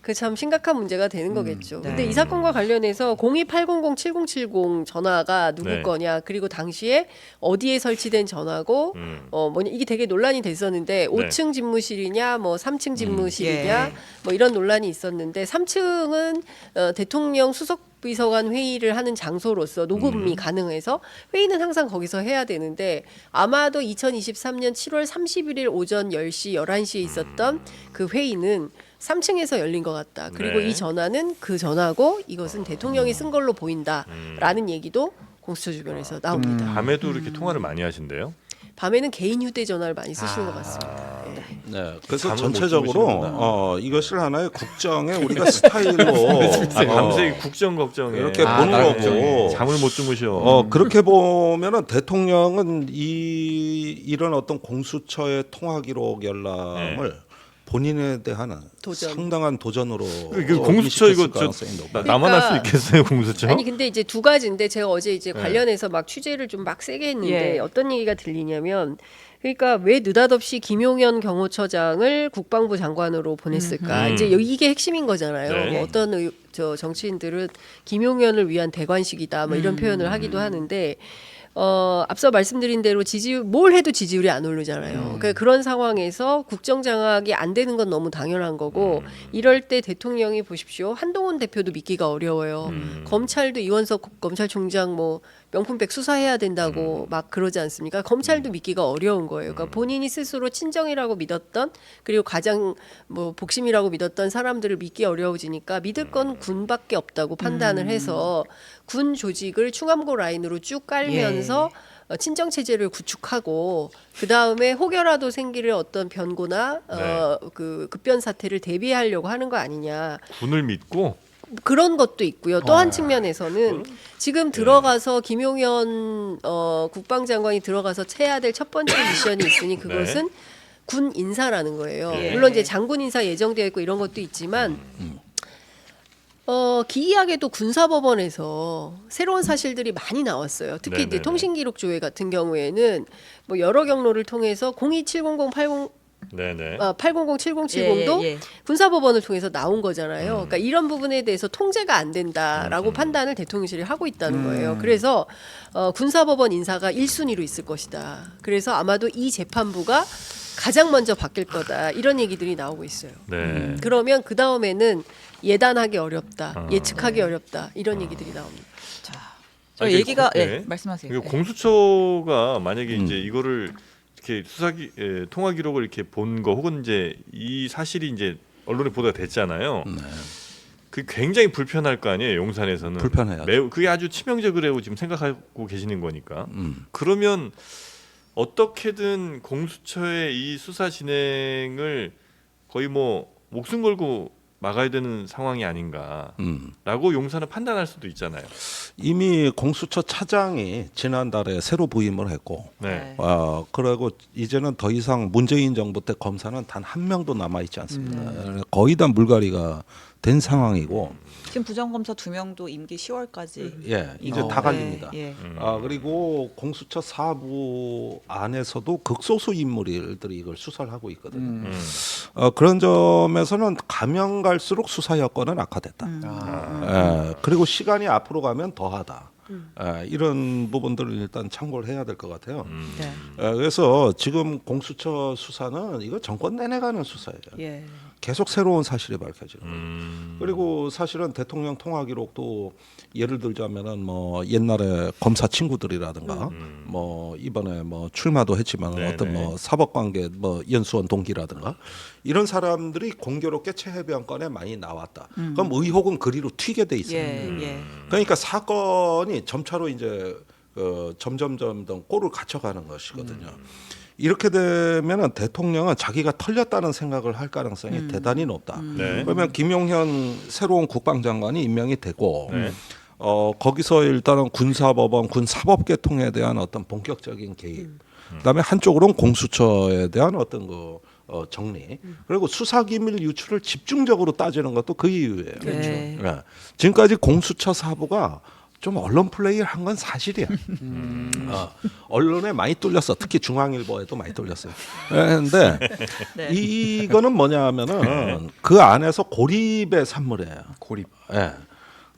그 참 심각한 문제가 되는 거겠죠. 근데 이 사건과 관련해서 028007070 전화가 누구
네.
거냐 그리고 당시에 어디에 설치된 전화고 뭐냐 이게 되게 논란이 됐었는데 5층 집무실이냐 뭐 3층 집무실이냐
예.
뭐 이런 논란이 있었는데 3층은 대통령 수석 비서관 회의를 하는 장소로서 녹음이 가능해서 회의는 항상 거기서 해야 되는데 아마도 2023년 7월 31일 오전 10시, 11시에 있었던 그 회의는 3층에서 열린 것 같다. 그리고
네.
이 전화는 그 전화고 이것은 대통령이 쓴 걸로 보인다라는 얘기도 공수처 주변에서 나옵니다.
밤에도 이렇게 통화를 많이 하신대요?
밤에는 개인 휴대전화를 많이 쓰시는 것 같습니다. 예.
네, 그래서
잠을 못
전체적으로
주무시는구나.
이것을 하나의 국정의 우리가 스타일로
밤새 국정 걱정에
이렇게 보는 거고.
잠을 못 주무셔.
그렇게 보면은 대통령은 이런 어떤 공수처의 통화 기록 열람을 본인에 대한
도전.
상당한 도전으로
그 공수처 이거
인식했을 가능성이 높아요.
나만 할 수 있겠어요, 공수처?
아니 근데 이제 두 가지인데 제가 어제 이제 관련해서 막 취재를 좀 막 세게 했는데
예.
어떤 얘기가 들리냐면 그러니까 왜 느닷없이 김용현 경호처장을 국방부 장관으로 보냈을까? 이제 이게 핵심인 거잖아요.
네.
뭐 어떤 정치인들은 김용현을 위한 대관식이다 뭐 이런 표현을 하기도 하는데 앞서 말씀드린 대로 뭘 해도 지지율이 안 오르잖아요. 그러니까 그런 상황에서 국정장악이 안 되는 건 너무 당연한 거고 이럴 때 대통령이 보십시오. 한동훈 대표도 믿기가 어려워요. 검찰도 이원석 검찰총장 뭐 명품백 수사해야 된다고 막 그러지 않습니까? 검찰도 믿기가 어려운 거예요. 그러니까 본인이 스스로 친정이라고 믿었던 그리고 가장 뭐 복심이라고 믿었던 사람들을 믿기 어려워지니까 믿을 건 군밖에 없다고 판단을 해서 군 조직을 충암고 라인으로 쭉 깔면서 친정 체제를 구축하고 그 다음에 혹여라도 생기를 어떤 변고나 그 급변 사태를 대비하려고 하는 거 아니냐.
군을 믿고
그런 것도 있고요. 또 한 측면에서는 지금 들어가서 김용현 국방장관이 들어가서 해야 될 첫 번째 미션이 있으니 그것은 군 인사라는 거예요.
예.
물론 이제 장군 인사 예정되어 있고 이런 것도 있지만 기이하게도 군사법원에서 새로운 사실들이 많이 나왔어요. 특히 이제
네네네.
통신기록 조회 같은 경우에는 뭐 여러 경로를 통해서 0270080
네네.
800-7070도
예, 예.
군사법원을 통해서 나온 거잖아요. 그러니까 이런 부분에 대해서 통제가 안 된다라고 판단을 대통령실이 하고 있다는 거예요. 그래서 군사법원 인사가 1순위로 있을 것이다. 그래서 아마도 이 재판부가 가장 먼저 바뀔 거다. 이런 얘기들이 나오고 있어요.
네.
그러면 그 다음에는 예단하기 어렵다, 예측하기 어렵다 이런 얘기들이 나옵니다.
저
아니,
얘기가
네.
예, 말씀하세요.
그러니까
예.
공수처가 만약에 이제 이거를 이렇게 통화 기록을 이렇게 본 거 혹은 이제 이 사실이 이제 언론에 보도가 됐잖아요. 그 굉장히 불편할 거 아니에요. 용산에서는
불편해요.
매우 그게 아주 치명적이라고 지금 생각하고 계시는 거니까. 그러면 어떻게든 공수처의 이 수사 진행을 거의 뭐 목숨 걸고 막아야 되는 상황이 아닌가라고 용산은 판단할 수도 있잖아요.
이미 공수처 차장이 지난달에 새로 부임을 했고,
네.
그리고 이제는 더 이상 문재인 정부 때 검사는 단 한 명도 남아 있지 않습니다. 거의 다 물갈이가 된 상황이고,
지금 부장검사 2명도 임기 10월까지
예, 이제
이거.
다 갈립니다.
예, 예.
그리고 공수처 사부 안에서도 극소수 인물들이 이걸 수사를 하고 있거든요. 그런 점에서는 가면 갈수록 수사 여건은 악화됐다. 그리고 시간이 앞으로 가면 더하다. 이런 부분들을 일단 참고를 해야 될 것 같아요.
네.
그래서 지금 공수처 수사는 이거 정권 내내 가는 수사예요.
예.
계속 새로운 사실이 밝혀지는 거예요. 그리고 사실은 대통령 통화 기록도 예를 들자면은 뭐 옛날에 검사 친구들이라든가 뭐 이번에 뭐 출마도 했지만
네네.
어떤 뭐 사법관계 뭐 연수원 동기라든가 이런 사람들이 공교롭게 최해병권에 많이 나왔다. 그럼 의혹은 그리로 튀게 돼 있어요.
예.
그러니까 사건이 점차로 이제 점점 꼴을 갖춰가는 것이거든요. 이렇게 되면은 대통령은 자기가 털렸다는 생각을 할 가능성이 대단히 높다.
네.
그러면 김용현 새로운 국방장관이 임명이 되고
네.
거기서 일단은 군사법원, 군사법계통에 대한 어떤 본격적인 개입, 그다음에 한쪽으로는 공수처에 대한 어떤 정리, 그리고 수사기밀 유출을 집중적으로 따지는 것도 그 이유예요.
그렇죠.
예. 지금까지 공수처 사부가 좀 언론 플레이를 한 건 사실이야. 언론에 많이 뚫렸어. 특히 중앙일보에도 많이 뚫렸어요. 그런데
네.
이거는 뭐냐면은 그 안에서 고립의 산물이에요.
고립.
예.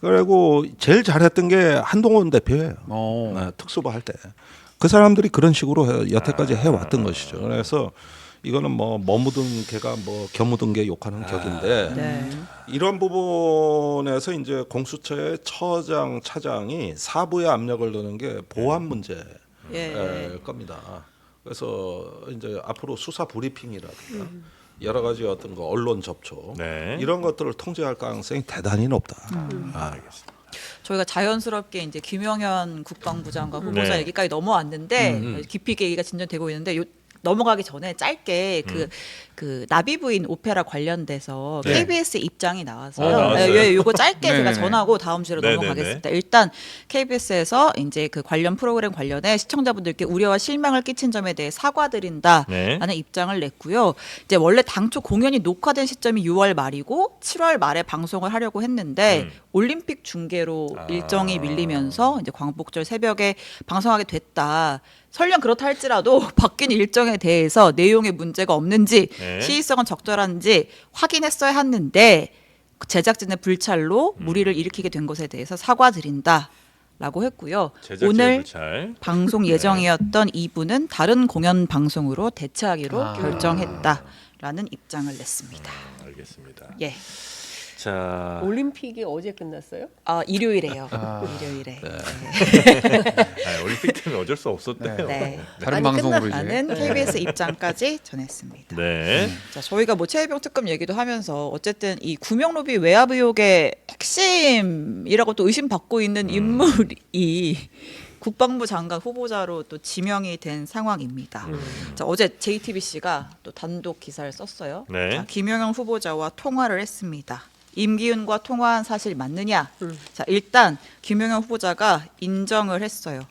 그리고 제일 잘했던 게 한동훈 대표예요. 특수부 할 때. 그 사람들이 그런 식으로 여태까지 해왔던 것이죠. 그래서 이거는 뭐 묻은 개가 뭐 겨묻은 개 욕하는 격인데
네.
이런 부분에서 이제 공수처의 처장 차장이 사부에 압력을 넣는 게 보안 문제일
예.
겁니다. 그래서 이제 앞으로 수사 브리핑이라든가 여러 가지 어떤 거 언론 접촉
네.
이런 것들을 통제할 가능성이 대단히 높다.
알겠습니다.
저희가 자연스럽게 이제 김영현 국방부 장관 후보자
네.
얘기까지 넘어왔는데 깊이 있게 얘기가 진전되고 있는데 넘어가기 전에 짧게 그 나비 부인 오페라 관련돼서
네.
KBS 입장이 나와서요.
나왔어요?
예, 요거 짧게 제가
네네네.
전하고 다음 주로
네네네.
넘어가겠습니다. 일단 KBS에서 이제 그 관련 프로그램 관련해 시청자분들께 우려와 실망을 끼친 점에 대해 사과드린다라는
네.
입장을 냈고요. 이제 원래 당초 공연이 녹화된 시점이 6월 말이고 7월 말에 방송을 하려고 했는데 올림픽 중계로 일정이 밀리면서 이제 광복절 새벽에 방송하게 됐다. 설령 그렇다 할지라도 바뀐 일정에 대해서 내용에 문제가 없는지
네.
시의성은 적절한지 확인했어야 했는데 제작진의 불찰로 무리를 일으키게 된 것에 대해서 사과드린다라고 했고요.
제작진의
오늘
불찰.
방송 예정이었던 2부는 다른 공연 방송으로 대체하기로
아.
결정했다라는 입장을 냈습니다.
알겠습니다.
예.
자,
올림픽이 어제 끝났어요?
일요일에요. 일요일에.
올림픽 때문에 어쩔 수 없었대요.
네.
다른
많이
방송으로 이제.
라는 KBS 입장까지 전했습니다.
네.
자, 저희가 뭐 최혜병 특검 얘기도 하면서 어쨌든 이 구명로비 외압 의혹의 핵심이라고 또 의심받고 있는 인물이 국방부 장관 후보자로 또 지명이 된 상황입니다. 자, 어제 JTBC가 또 단독 기사를 썼어요.
네.
자, 김영현 후보자와 통화를 했습니다. 임기훈과 통화한 사실 맞느냐? 자, 일단 김용현 후보자가 인정을 했어요.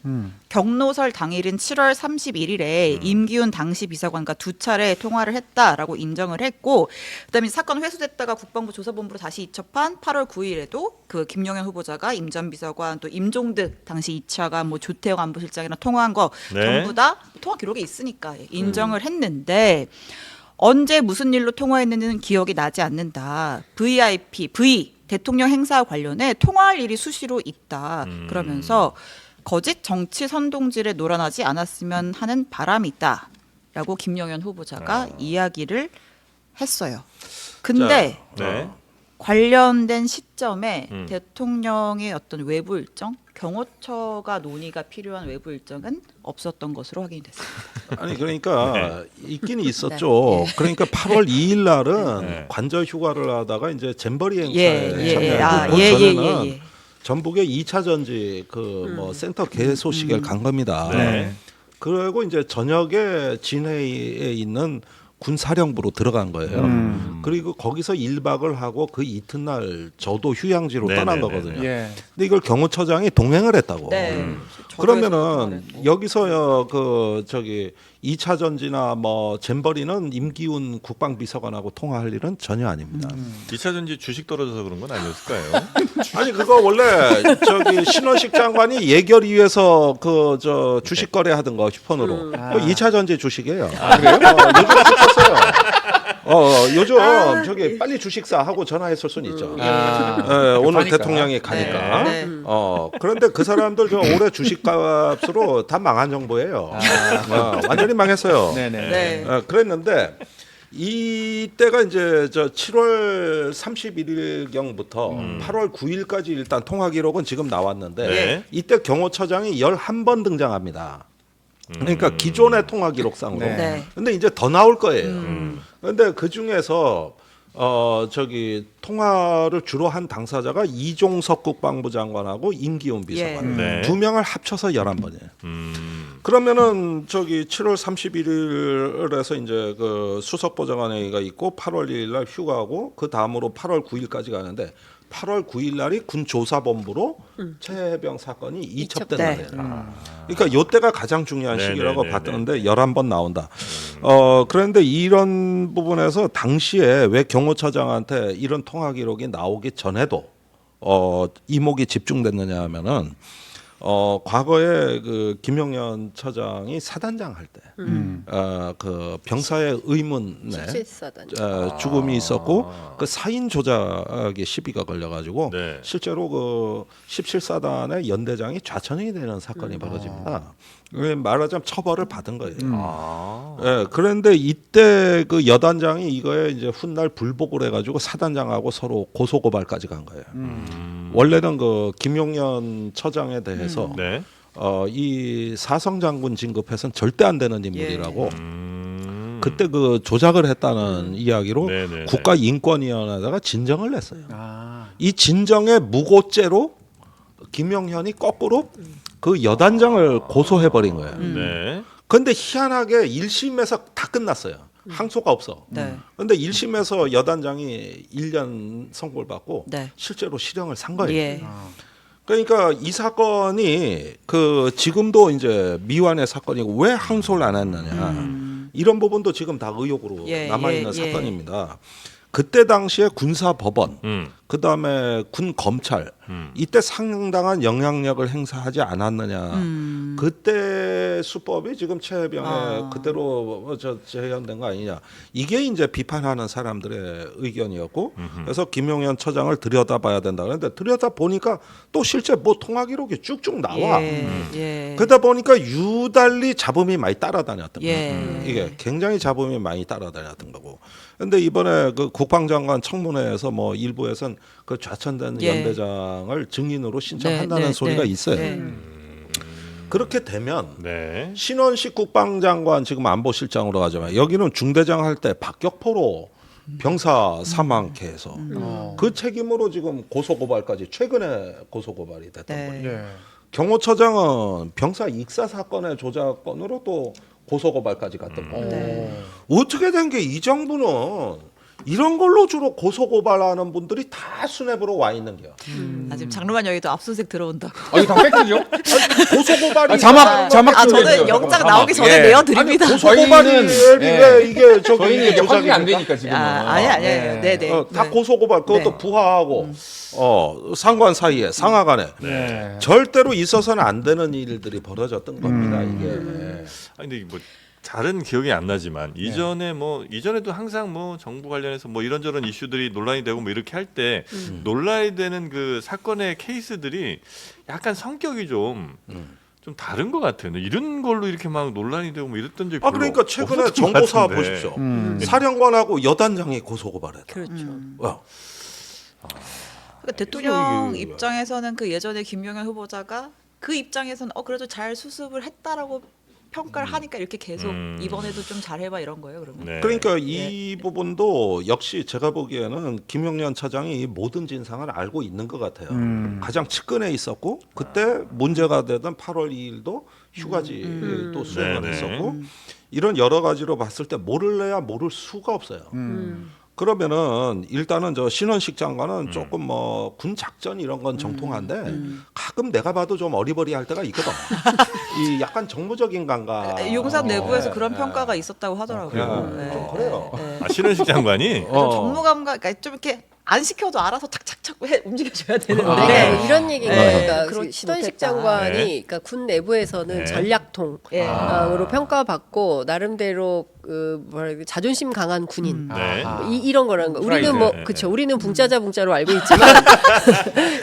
경로설 당일인 7월 31일에 임기훈 당시 비서관과 2차례 통화를 했다라고 인정을 했고, 그다음에 사건 회수됐다가 국방부 조사본부로 다시 이첩한 8월 9일에도 그 김용현 후보자가 임 전 비서관 또 임종득 당시 2차관 뭐 조태영 안보실장이랑 통화한 거
네.
전부 다 통화 기록에 있으니까 인정을 했는데, 언제 무슨 일로 통화했는지는 기억이 나지 않는다. V 대통령 행사 관련해 통화할 일이 수시로 있다. 그러면서 거짓 정치 선동질에 놀아나지 않았으면 하는 바람이 있다라고 김용현 후보자가 이야기를 했어요. 근데
네.
관련된 시점에
음.
대통령의 어떤 외부 일정, 경호처가 논의가 필요한 외부 일정은 없었던 것으로 확인이 됐습니다.
아니 그러니까 있긴 있었죠. 그러니까 8월 2일 날은
네.
관저 휴가를 하다가 이제 잼버리 행사에
예.
참여하고 그
예.
전에는 전북의 2차 전지 그 뭐 센터 개소식을 간 겁니다.
네.
그리고 이제 저녁에 진해에 있는 군사령부로 들어간 거예요. 그리고 거기서 1박을 하고 그 이튿날 저도 휴양지로 떠난 거거든요.
예.
근데 이걸 경호처장이 동행을 했다고.
네.
그러면은 여기서 그 저기 2차 전지나 뭐 잼버리는 임기훈 국방비서관하고 통화할 일은 전혀 아닙니다.
2차 전지 주식 떨어져서 그런 건 아니었을까요?
아니 그거 원래 저기 신원식 장관이 예결위에서 그 저 주식 거래하던 거 휴폰으로. 그 2차 전지 주식이에요. 그래요? 요즘 붙었어요. 요즘 저기 빨리 주식사 하고 전화했을 수는 있죠. 오늘
급하니까.
대통령이 가니까.
네.
그런데 그 사람들 저 올해 주식값으로 다 망한 정보예요. 완전히 망했어요.
네네.
네.
그랬는데 이때가 이제 저 7월 31일경부터 8월 9일까지 일단 통화 기록은 지금 나왔는데
네.
이때 경호처장이 11번 등장합니다. 그러니까 기존의 통화 기록상으로.
네.
근데 이제 더 나올 거예요. 근데 그 중에서 저기 통화를 주로 한 당사자가 이종석 국방부 장관하고 임기훈 비서관
네.
두 명을 합쳐서 11번이에요. 그러면은 저기 7월 31일에서 이제 그 수석보좌관회의가 있고 8월 1일 날 휴가하고 그 다음으로 8월 9일까지 가는데 8월 9일 날이 군 조사본부로 최해병 사건이 이첩된
네.
날이에요. 그러니까 요때가 가장 중요한
네,
시기라고
네, 네,
봤는데 11번 나온다. 그런데 이런 부분에서 당시에 왜 경호처장한테 이런 통화 기록이 나오기 전에도 이목이 집중됐느냐 하면은 과거에 그 김용현 처장이 사단장 할 때 그 병사의 의문에
17사단.
죽음이 있었고 그 사인 조작의 시비가 걸려가지고
네.
실제로 그 17사단의 연대장이 좌천이 되는 사건이 벌어집니다. 말하자면 처벌을 받은 거예요. 예, 그런데 이때 그 여단장이 이거에 이제 훗날 불복을 해가지고 사단장하고 서로 고소고발까지 간 거예요. 원래는 그 김용현 처장에 대해서
네.
이 사성 장군 진급해서는 절대 안 되는 인물이라고
음.
그때 그 조작을 했다는 이야기로
네네네.
국가인권위원회에다가 진정을 냈어요.
아.
이 진정의 무고죄로 김용현이 거꾸로 그 여단장을 고소해 버린 거예요.
네.
그런데 희한하게 1심에서 다 끝났어요. 항소가 없어.
네.
그런데 1심에서 여단장이 1년 선고를 받고
네.
실제로 실형을 산 거예요.
예.
그러니까 이 사건이 그 지금도 이제 미완의 사건이고 왜 항소를 안 했느냐 이런 부분도 지금 다 의혹으로
예,
남아 있는
예, 예.
사건입니다. 그때 당시에 군사법원,
음.
그 다음에 군 검찰 이때 상당한 영향력을 행사하지 않았느냐. 그때 수법이 지금 최해병에 그대로 재현된 거 아니냐. 이게 이제 비판하는 사람들의 의견이었고, 그래서 김용현 처장을 들여다봐야 된다. 그런데 들여다 보니까 또 실제 뭐 통화 기록이 쭉쭉 나와.
예.
그러다 보니까 유달리 잡음이 많이 따라다녔던
예.
거예요. 이게 굉장히 잡음이 많이 따라다녔던 거고. 근데 이번에 그 국방장관 청문회에서 뭐 일부에서는 그 좌천된
예.
연대장을 증인으로 신청한다는
네,
소리가
네.
있어요.
네.
그렇게 되면
네.
신원식 국방장관 지금 안보실장으로 가지만 여기는 중대장 할 때 박격포로 병사 사망케해서 그 책임으로 지금 고소고발까지 최근에 고소고발이 됐던
네.
거예요.
예.
경호처장은 병사 익사 사건의 조작건으로 또 고소고발까지 갔던 거예요.
네.
어떻게 된 게 이 정부는 이런 걸로 주로 고소 고발하는 분들이 다 수뇌부로 와 있는 게요.
지금 장로만 여기도 압수수색 들어온다.
이거 다 팩트죠?
고소 고발이
자막
저는
좀
영장
해주세요.
나오기 전에
예.
내어드립니다.
고소 고발이 왜 이게 저기
저희는
이게
이게 확인이 안
조작입니까?
되니까 지금.
아니에요. 네네.
다 고소 고발 그것도
네.
부하하고 상관 사이에 상하간에
네.
절대로 있어서는 안 되는 일들이 벌어졌던 겁니다. 이게.
아니 근데 뭐 잘은 기억이 안 나지만 이전에도 항상 뭐 정부 관련해서 뭐 이런저런 이슈들이 논란이 되고 뭐 이렇게 할 때 논란이 되는 그 사건의 케이스들이 약간 성격이 좀 다른 것 같아요. 이런 걸로 이렇게 막 논란이 되고 뭐 이랬던 적이 별로
그러니까 최근에
없었던 것
정보사
같은데.
보십시오. 사령관하고 여단장이 고소 고발했다.
그렇죠.
그러니까 대통령
이게
입장에서는 그 예전에 김용현 후보자가 그 입장에서는 그래도 잘 수습을 했다라고 평가를 하니까 이렇게 계속 이번에도 좀 잘해봐 이런 거예요. 그러면.
네.
그러니까 이 부분도 역시 제가 보기에는 김용현 차장이 모든 진상을 알고 있는 것 같아요. 가장 측근에 있었고 그때 문제가 되던 8월 2일도 휴가지 또 수행을
네네.
했었고 이런 여러 가지로 봤을 때 모를래야 모를 수가 없어요. 그러면은 일단은 저 신원식 장관은 조금 뭐 군 작전 이런 건 정통한데 가끔 내가 봐도 좀 어리버리할 때가 있거든. 이 약간 정무적인 감각.
용산 내부에서 그런 평가가 있었다고 하더라고요.
네. 좀 그래요.
신원식 장관이
좀 정무감각, 그러니까 좀 이렇게 안 시켜도 알아서 착착착 움직여줘야 되는데.
그러니까 뭐 이런 얘기가
네.
그러니까
그렇지
신원식
못했다.
장관이
네.
그러니까 군 내부에서는
네.
전략통으로 평가받고 나름대로 자존심 강한 군인.
네.
이런 거라는 거. 우리는
프라이드.
뭐
네.
그렇죠. 우리는 붕짜자붕짜로 알고 있지만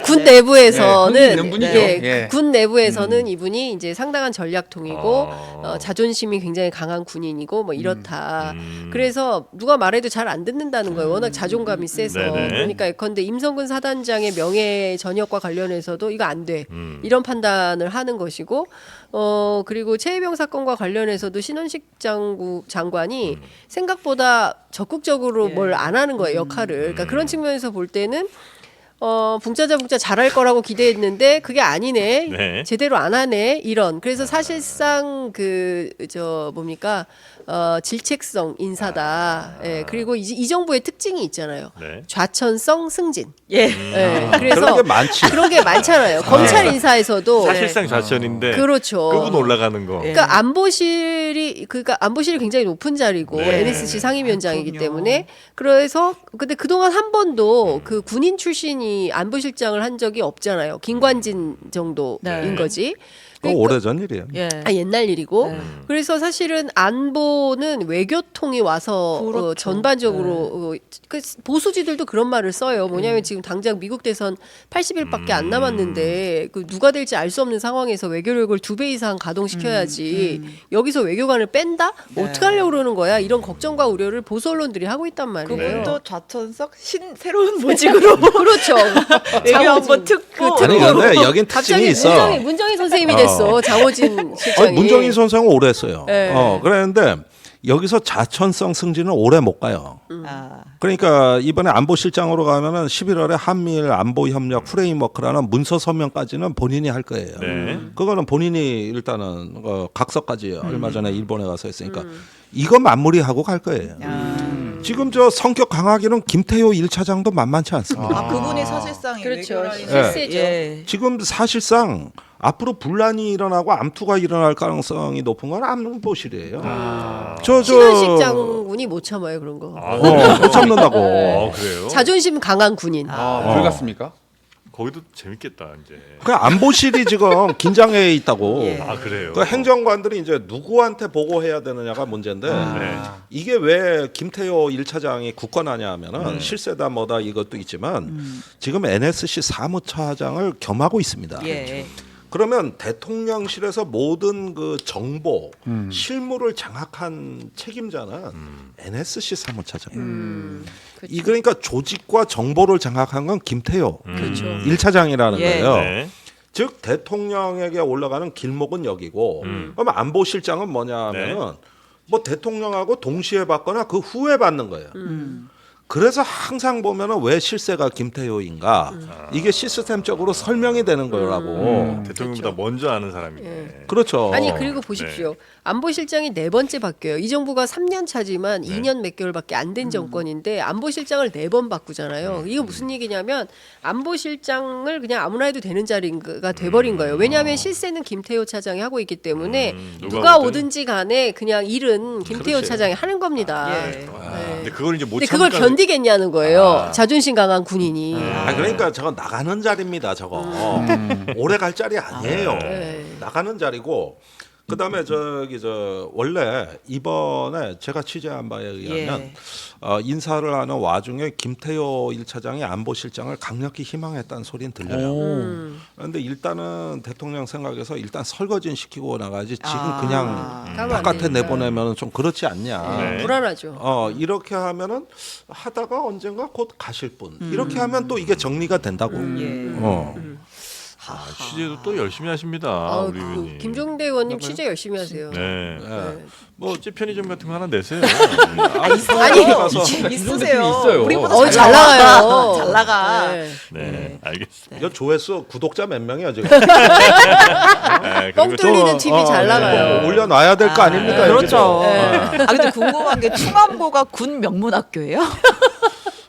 군 내부에서는
네, 있는 분이죠. 예.
군 내부에서는 이분이 이제 상당한 전략통이고
아.
자존심이 굉장히 강한 군인이고 뭐 이렇다. 그래서 누가 말해도 잘 안 듣는다는 거예요. 워낙 자존감이 세서.
네네.
그러니까 예컨대 임성근 사단장의 명예 전역과 관련해서도 이거 안 돼. 이런 판단을 하는 것이고 그리고 최혜병 사건과 관련해서도 신원식 장관이 생각보다 적극적으로 뭘 안 하는 거예요, 역할을. 그러니까 그런 측면에서 볼 때는 붕짜자붕짜 잘할 거라고 기대했는데 그게 아니네.
네.
제대로 안 하네. 이런. 그래서 사실상 질책성 인사다. 예. 그리고 이 정부의 특징이 있잖아요.
네.
좌천성 승진.
예.
예. 그래서
그런 게 많지.
그런 게 많잖아요. 검찰 인사에서도
사실상 좌천인데
그렇죠.
끄고 올라가는 거.
그러니까 안보실이 굉장히 높은 자리고
네.
NSC 상임위원장이기
그럼요.
때문에 그래서 근데 그동안 한 번도 그 군인 출신이 안보실장을 한 적이 없잖아요. 김관진 정도인
네.
거지.
그거 오래전 일이에요.
예.
옛날 일이고
네.
그래서 사실은 안보는 외교통이 와서
그렇죠.
전반적으로 그 보수지들도 그런 말을 써요. 뭐냐면 지금 당장 미국 대선 80일밖에 안 남았는데 그 누가 될지 알 수 없는 상황에서 외교력을 2배 이상 가동시켜야지 여기서 외교관을 뺀다? 어떻게 하려고 그러는 거야? 이런 걱정과 우려를 보수 언론들이 하고 있단 말이에요.
그분도 좌천석 새로운 보직으로
그렇죠.
외교안보 특보.
아니 근데 여긴 특징이
갑자기
있어.
문정희 선생님이 됐어. 장호진 실장이.
문정희 선생은 오래 했어요.
네.
그랬는데 여기서 자천성 승진은 오래 못 가요.
아,
그러니까 이번에 안보실장으로 가면은 11월에 한미일 안보협력 프레임워크라는 문서 서명까지는 본인이 할 거예요.
네.
그거는 본인이 일단은 각서까지 얼마 전에 일본에 가서 했으니까 이거 마무리하고 갈 거예요. 지금 저 성격 강하기는 김태효 1차장도 만만치 않습니다.
그분이 사실상
그렇죠.
외교라인에-
실세죠.
예.
지금 사실상 앞으로 분란이 일어나고 암투가 일어날 가능성이 높은 건 안보실이에요.
신원식 장군이 못 참아요 그런 거.
못 참는다고.
그래요?
자존심 강한 군인.
불 같습니까?
거기도 재밌겠다 이제.
그 안보실이 지금 긴장해 있다고.
예.
아 그래요.
그 행정관들이 이제 누구한테 보고해야 되느냐가 문제인데
네.
이게 왜 김태효 1차장이 굳건하냐 하면은 실세다 뭐다 이것도 있지만 지금 NSC 사무차장을 겸하고 있습니다.
예.
그러면 대통령실에서 모든 그 정보, 실무를 장악한 책임자는 NSC 사무차장이에요. 이 그러니까 조직과 정보를 장악한 건 김태효
그렇죠.
1차장이라는
예.
거예요.
네.
즉 대통령에게 올라가는 길목은 여기고 그럼 안보실장은 뭐냐 하면은 뭐 대통령하고 동시에 받거나 그 후에 받는 거예요. 그래서 항상 보면은 왜 실세가 김태효인가 이게 시스템적으로 설명이 되는 거라고.
대통령보다 먼저 아는 사람이네.
그렇죠.
아니 그리고 보십시오. 안보실장이 4번째 바뀌어요. 이 정부가 3년 차지만 2년 몇 개월밖에 안 된 정권인데 안보실장을 4번 바꾸잖아요. 이거 무슨 얘기냐면 안보실장을 그냥 아무나 해도 되는 자리가 돼버린 거예요. 왜냐하면 실세는 김태효 차장이 하고 있기 때문에 누가 오든지 간에 그냥 일은 김태효
그렇지.
차장이 하는 겁니다.
예.
네.
근데 그걸 이제 못
근데 그걸
참을까-
견디겠냐는 거예요. 자존심 강한 군인이.
그러니까 저거 나가는 자리입니다. 저거 오래 갈 자리 아니에요.
네.
나가는 자리고 그다음에 원래 이번에 제가 취재한 바에 의하면 인사를 하는 와중에 김태효 1차장이 안보실장을 강력히 희망했다는 소리는 들려요. 그런데 일단은 대통령 생각에서 일단 설거지는 시키고 나가야지 지금 그냥
가면 안
바깥에
되니까.
내보내면 좀 그렇지 않냐.
네.
불안하죠.
이렇게 하면은 하다가 언젠가 곧 가실 분. 이렇게 하면 또 이게 정리가 된다고.
취재도 또 열심히 하십니다.
아,
우리 의원님.
김종대 의원님 취재 열심히 하세요.
네.
네.
뭐 취재 편의점 같은 거 하나 내세요.
아니
있으세요.
있어요.
우리보다
잘 나가요.
잘 나가.
네.
네, 알겠습니다.
이거 조회수 구독자 몇 명이야 지금?
네,
뻥
그리고
뚫리는 TV 잘 나가요.
올려놔야 될 거 아닙니까?
그렇죠.
네.
근데 궁금한 게 충암고가 군 명문학교예요?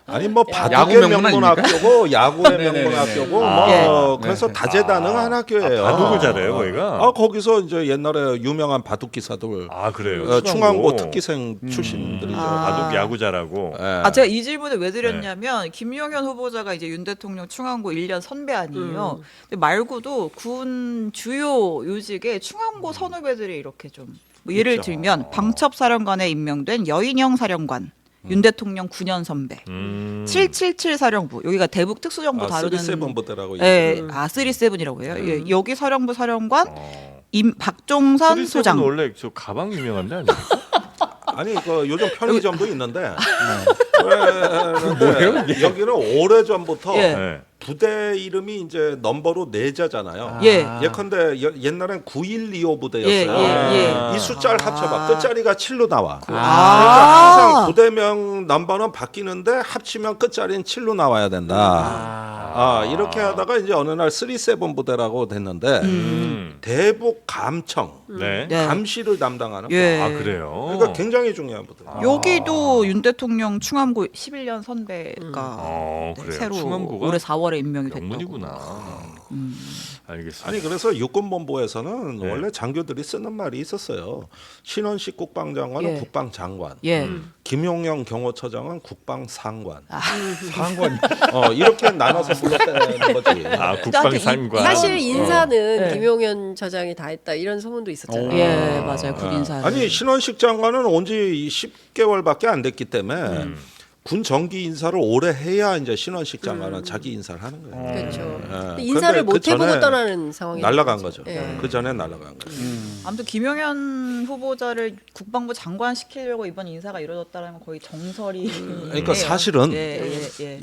아니 뭐
야구
바둑의
명문
명문학교고 야구의
네네네네.
명문학교고
예.
그래서 다재다능한 학교예요.
바둑을 잘해요, 거기가.
거기서 이제 옛날에 유명한 바둑 기사들
아, 그래요.
충암고 특기생 출신들이죠.
바둑 야구 잘하고.
예.
제가 이 질문을 왜 드렸냐면 김용현 후보자가 이제 윤 대통령 충암고 1년 선배 아니에요. 근데 말고도 군 주요 요직에 충암고 선후배들이 이렇게 좀 뭐 예를
있죠.
들면 방첩사령관에 임명된 여인영 사령관. 윤 대통령 9년 선배, 777 사령부 여기가 대북 특수정보 다루는
37 부대라고.
예, 37이라고 해요. 예, 여기 사령부 사령관 박종선 소장.
원래 저 가방 유명한데 아니에요?
아니 그 요즘 편의점도 있는데 뭐예요? 여기는 오래 전부터
예.
네.
부대 이름이 이제 넘버로 내자잖아요.
예.
예컨대 옛날엔 9125 부대였어요.
예.
이 숫자를 합쳐봐. 끝자리가 7로 나와.
아.
그러니까 항상 부대명 넘버는 바뀌는데 합치면 끝자리는 7로 나와야 된다. 이렇게 하다가 이제 어느 날 37 부대라고 됐는데 대북 감청,
네.
네.
감시를 담당하는
예.
부대.
아, 그래요.
그러니까 굉장히 중요한 부대.
여기도 윤 대통령 충암고 11년 선배가
그래요.
새로
충암고가
올해 4월에 임명이 됐다고.
명문이구나. 알겠습니다.
아니 그래서 육군본부에서는 원래 장교들이 쓰는 말이 있었어요. 신원식 국방장관은
예.
국방장관,
예.
김용영 경호처장은 국방상관.
상관.
이렇게 나눠서 불렀다는 거지.
아, 국방상관.
사실 인사는
네.
김용현 처장이 다 했다 이런 소문도 있었잖아요.
예, 맞아요. 군인사.
아니 신원식 장관은 온 지 10개월밖에 안 됐기 때문에 군 정기 인사를 오래 해야 이제 신원식 장관은 자기 인사를 하는 거예요.
그렇죠.
예.
근데 인사를
근데
못
그
해보고
전에
떠나는 상황이
날라간 거죠.
예.
그 전에 날라간 거죠.
아무튼 김용현 후보자를 국방부 장관 시키려고 이번 인사가 이루어졌다는 건 거의 정설이.
그러니까 사실은
예.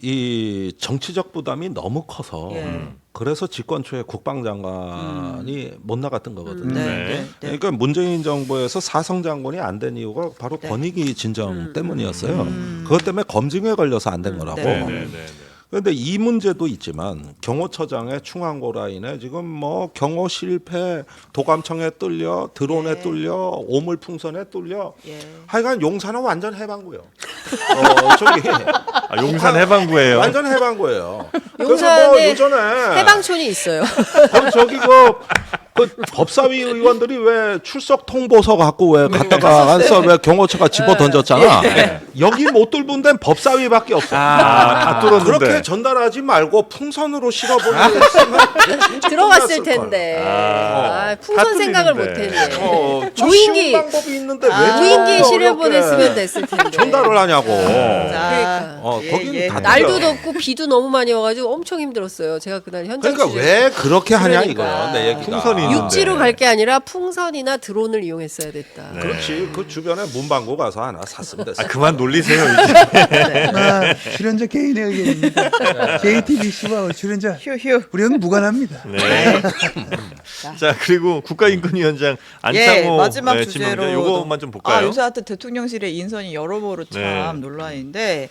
이 정치적 부담이 너무 커서
예.
그래서 집권 초에 국방장관이 못 나갔던 거거든요.
네.
그러니까 문재인 정부에서 사성 장관이 안 된 이유가 바로
네.
권익위 진정 때문이었어요. 그것 때문에 검증에 걸려서 안 된 거라고.
네.
그런데 이 문제도 있지만 경호처장의 충암고 라인에 지금 뭐 경호 실패, 도감청에 뚫려, 드론에
네.
뚫려, 오물풍선에 뚫려.
예.
하여간 용산은 완전 해방구요. 저기
아, 용산 해방구예요.
완전 해방구예요. 그래서 뭐
용산에
예전에
해방촌이 있어요.
저기 그 법사위 의원들이 왜 출석 통보서 갖고 왜 갔다가 안서 왜 경호처가 집어 던졌잖아. 여기 못 뚫은 데는 법사위밖에 없어.
다 뚫었는데.
그렇게 전달하지 말고 풍선으로 실어보면
들어갔을 텐데. 풍선
다
생각을
뚫리는데.
못했네.
저
무인기.
쉬운 방법이 있는데 왜
무인기
저렇게
실어 보냈으면 됐을 텐데.
전달을 하냐고.
그러니까.
거기는 다
날도
뚫려.
덥고 비도 너무 많이 와가지고 엄청 힘들었어요. 제가 그날 현장
그러니까
취재.
왜 그렇게 하냐
그러니까.
이거 내 얘기가.
풍선이 있는데.
육지로 갈 게 아니라 풍선이나 드론을 이용했어야 됐다.
네.
그렇지. 그 주변에 문방구 가서 하나 샀으면 됐어.
아, 그만 놀리세요, 이제.
출연자 개인의 의견입니다. JTBC와 출연자
휴휴.
우리는 무관합니다.
네. 자, 그리고 국가인권위원장
예,
안창호
마지막
네,
주제로
질문입니다. 요것만 좀 볼까요?
요새 하여튼 대통령실의 인선이 여러모로 참
네.
논란인데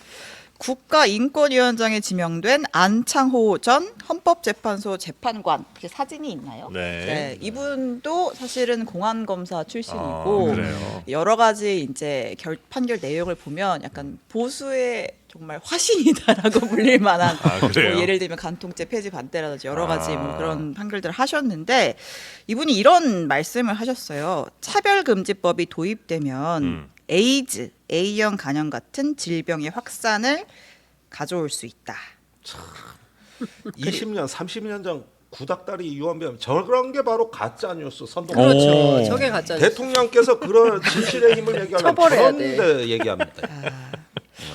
국가인권위원장에 지명된 안창호 전 헌법재판소 재판관 이렇게 사진이 있나요?
네.
이분도 사실은 공안검사 출신이고
그래요.
여러 가지 이제 판결 내용을 보면 약간 보수의 정말 화신이다라고 불릴 만한
그래요?
뭐 예를 들면 간통죄 폐지 반대라든지 여러 가지 뭐 그런 판결들을 하셨는데 이분이 이런 말씀을 하셨어요. 차별금지법이 도입되면 에이즈, A형 간염 같은 질병의 확산을 가져올 수 있다.
20년, 30년 전 구닥다리 유언비어면 저런 게 바로 가짜 뉴스 선동.
그렇죠. 저게 가짜 뉴스.
대통령께서 그런 진실의 힘을 얘기하려면
처벌해야
저런
돼.
데 얘기합니다.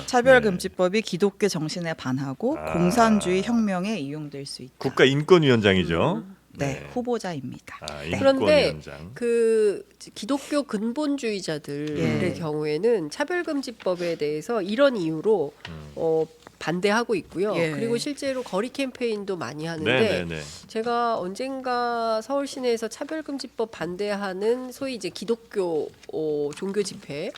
차별금지법이 기독교 정신에 반하고 공산주의 혁명에 이용될 수 있다.
국가인권위원장이죠.
네, 후보자입니다.
그런데
인권위원장.
그 기독교 근본주의자들의 경우에는 차별금지법에 대해서 이런 이유로 반대하고 있고요.
예.
그리고 실제로 거리 캠페인도 많이 하는데
네네네.
제가 언젠가 서울 시내에서 차별금지법 반대하는 소위 이제 기독교 종교 집회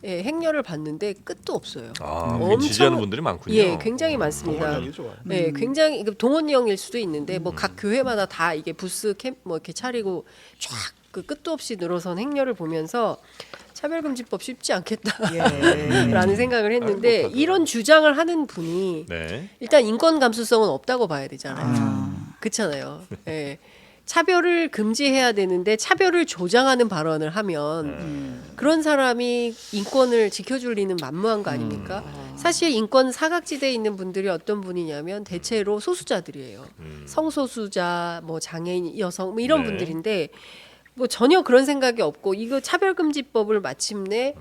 행렬을 봤는데 끝도 없어요.
그게 지지하는 분들이 많군요.
예, 굉장히 많습니다.
동원력이 좋아요.
네, 굉장히 동원령일 수도 있는데 뭐 각 교회마다 다 이게 부스 캠 뭐 이렇게 차리고 쫙 그 끝도 없이 늘어선 행렬을 보면서 차별금지법 쉽지 않겠다라는 생각을 했는데 이런 주장을 하는 분이
네.
일단 인권 감수성은 없다고 봐야 되잖아요. 그렇잖아요. 예. 차별을 금지해야 되는데 차별을 조장하는 발언을 하면 그런 사람이 인권을 지켜줄 리는 만무한 거 아닙니까? 사실 인권 사각지대에 있는 분들이 어떤 분이냐면 대체로 소수자들이에요. 성소수자, 뭐 장애인, 여성 뭐 이런
네.
분들인데 뭐 전혀 그런 생각이 없고 이거 차별금지법을 마침내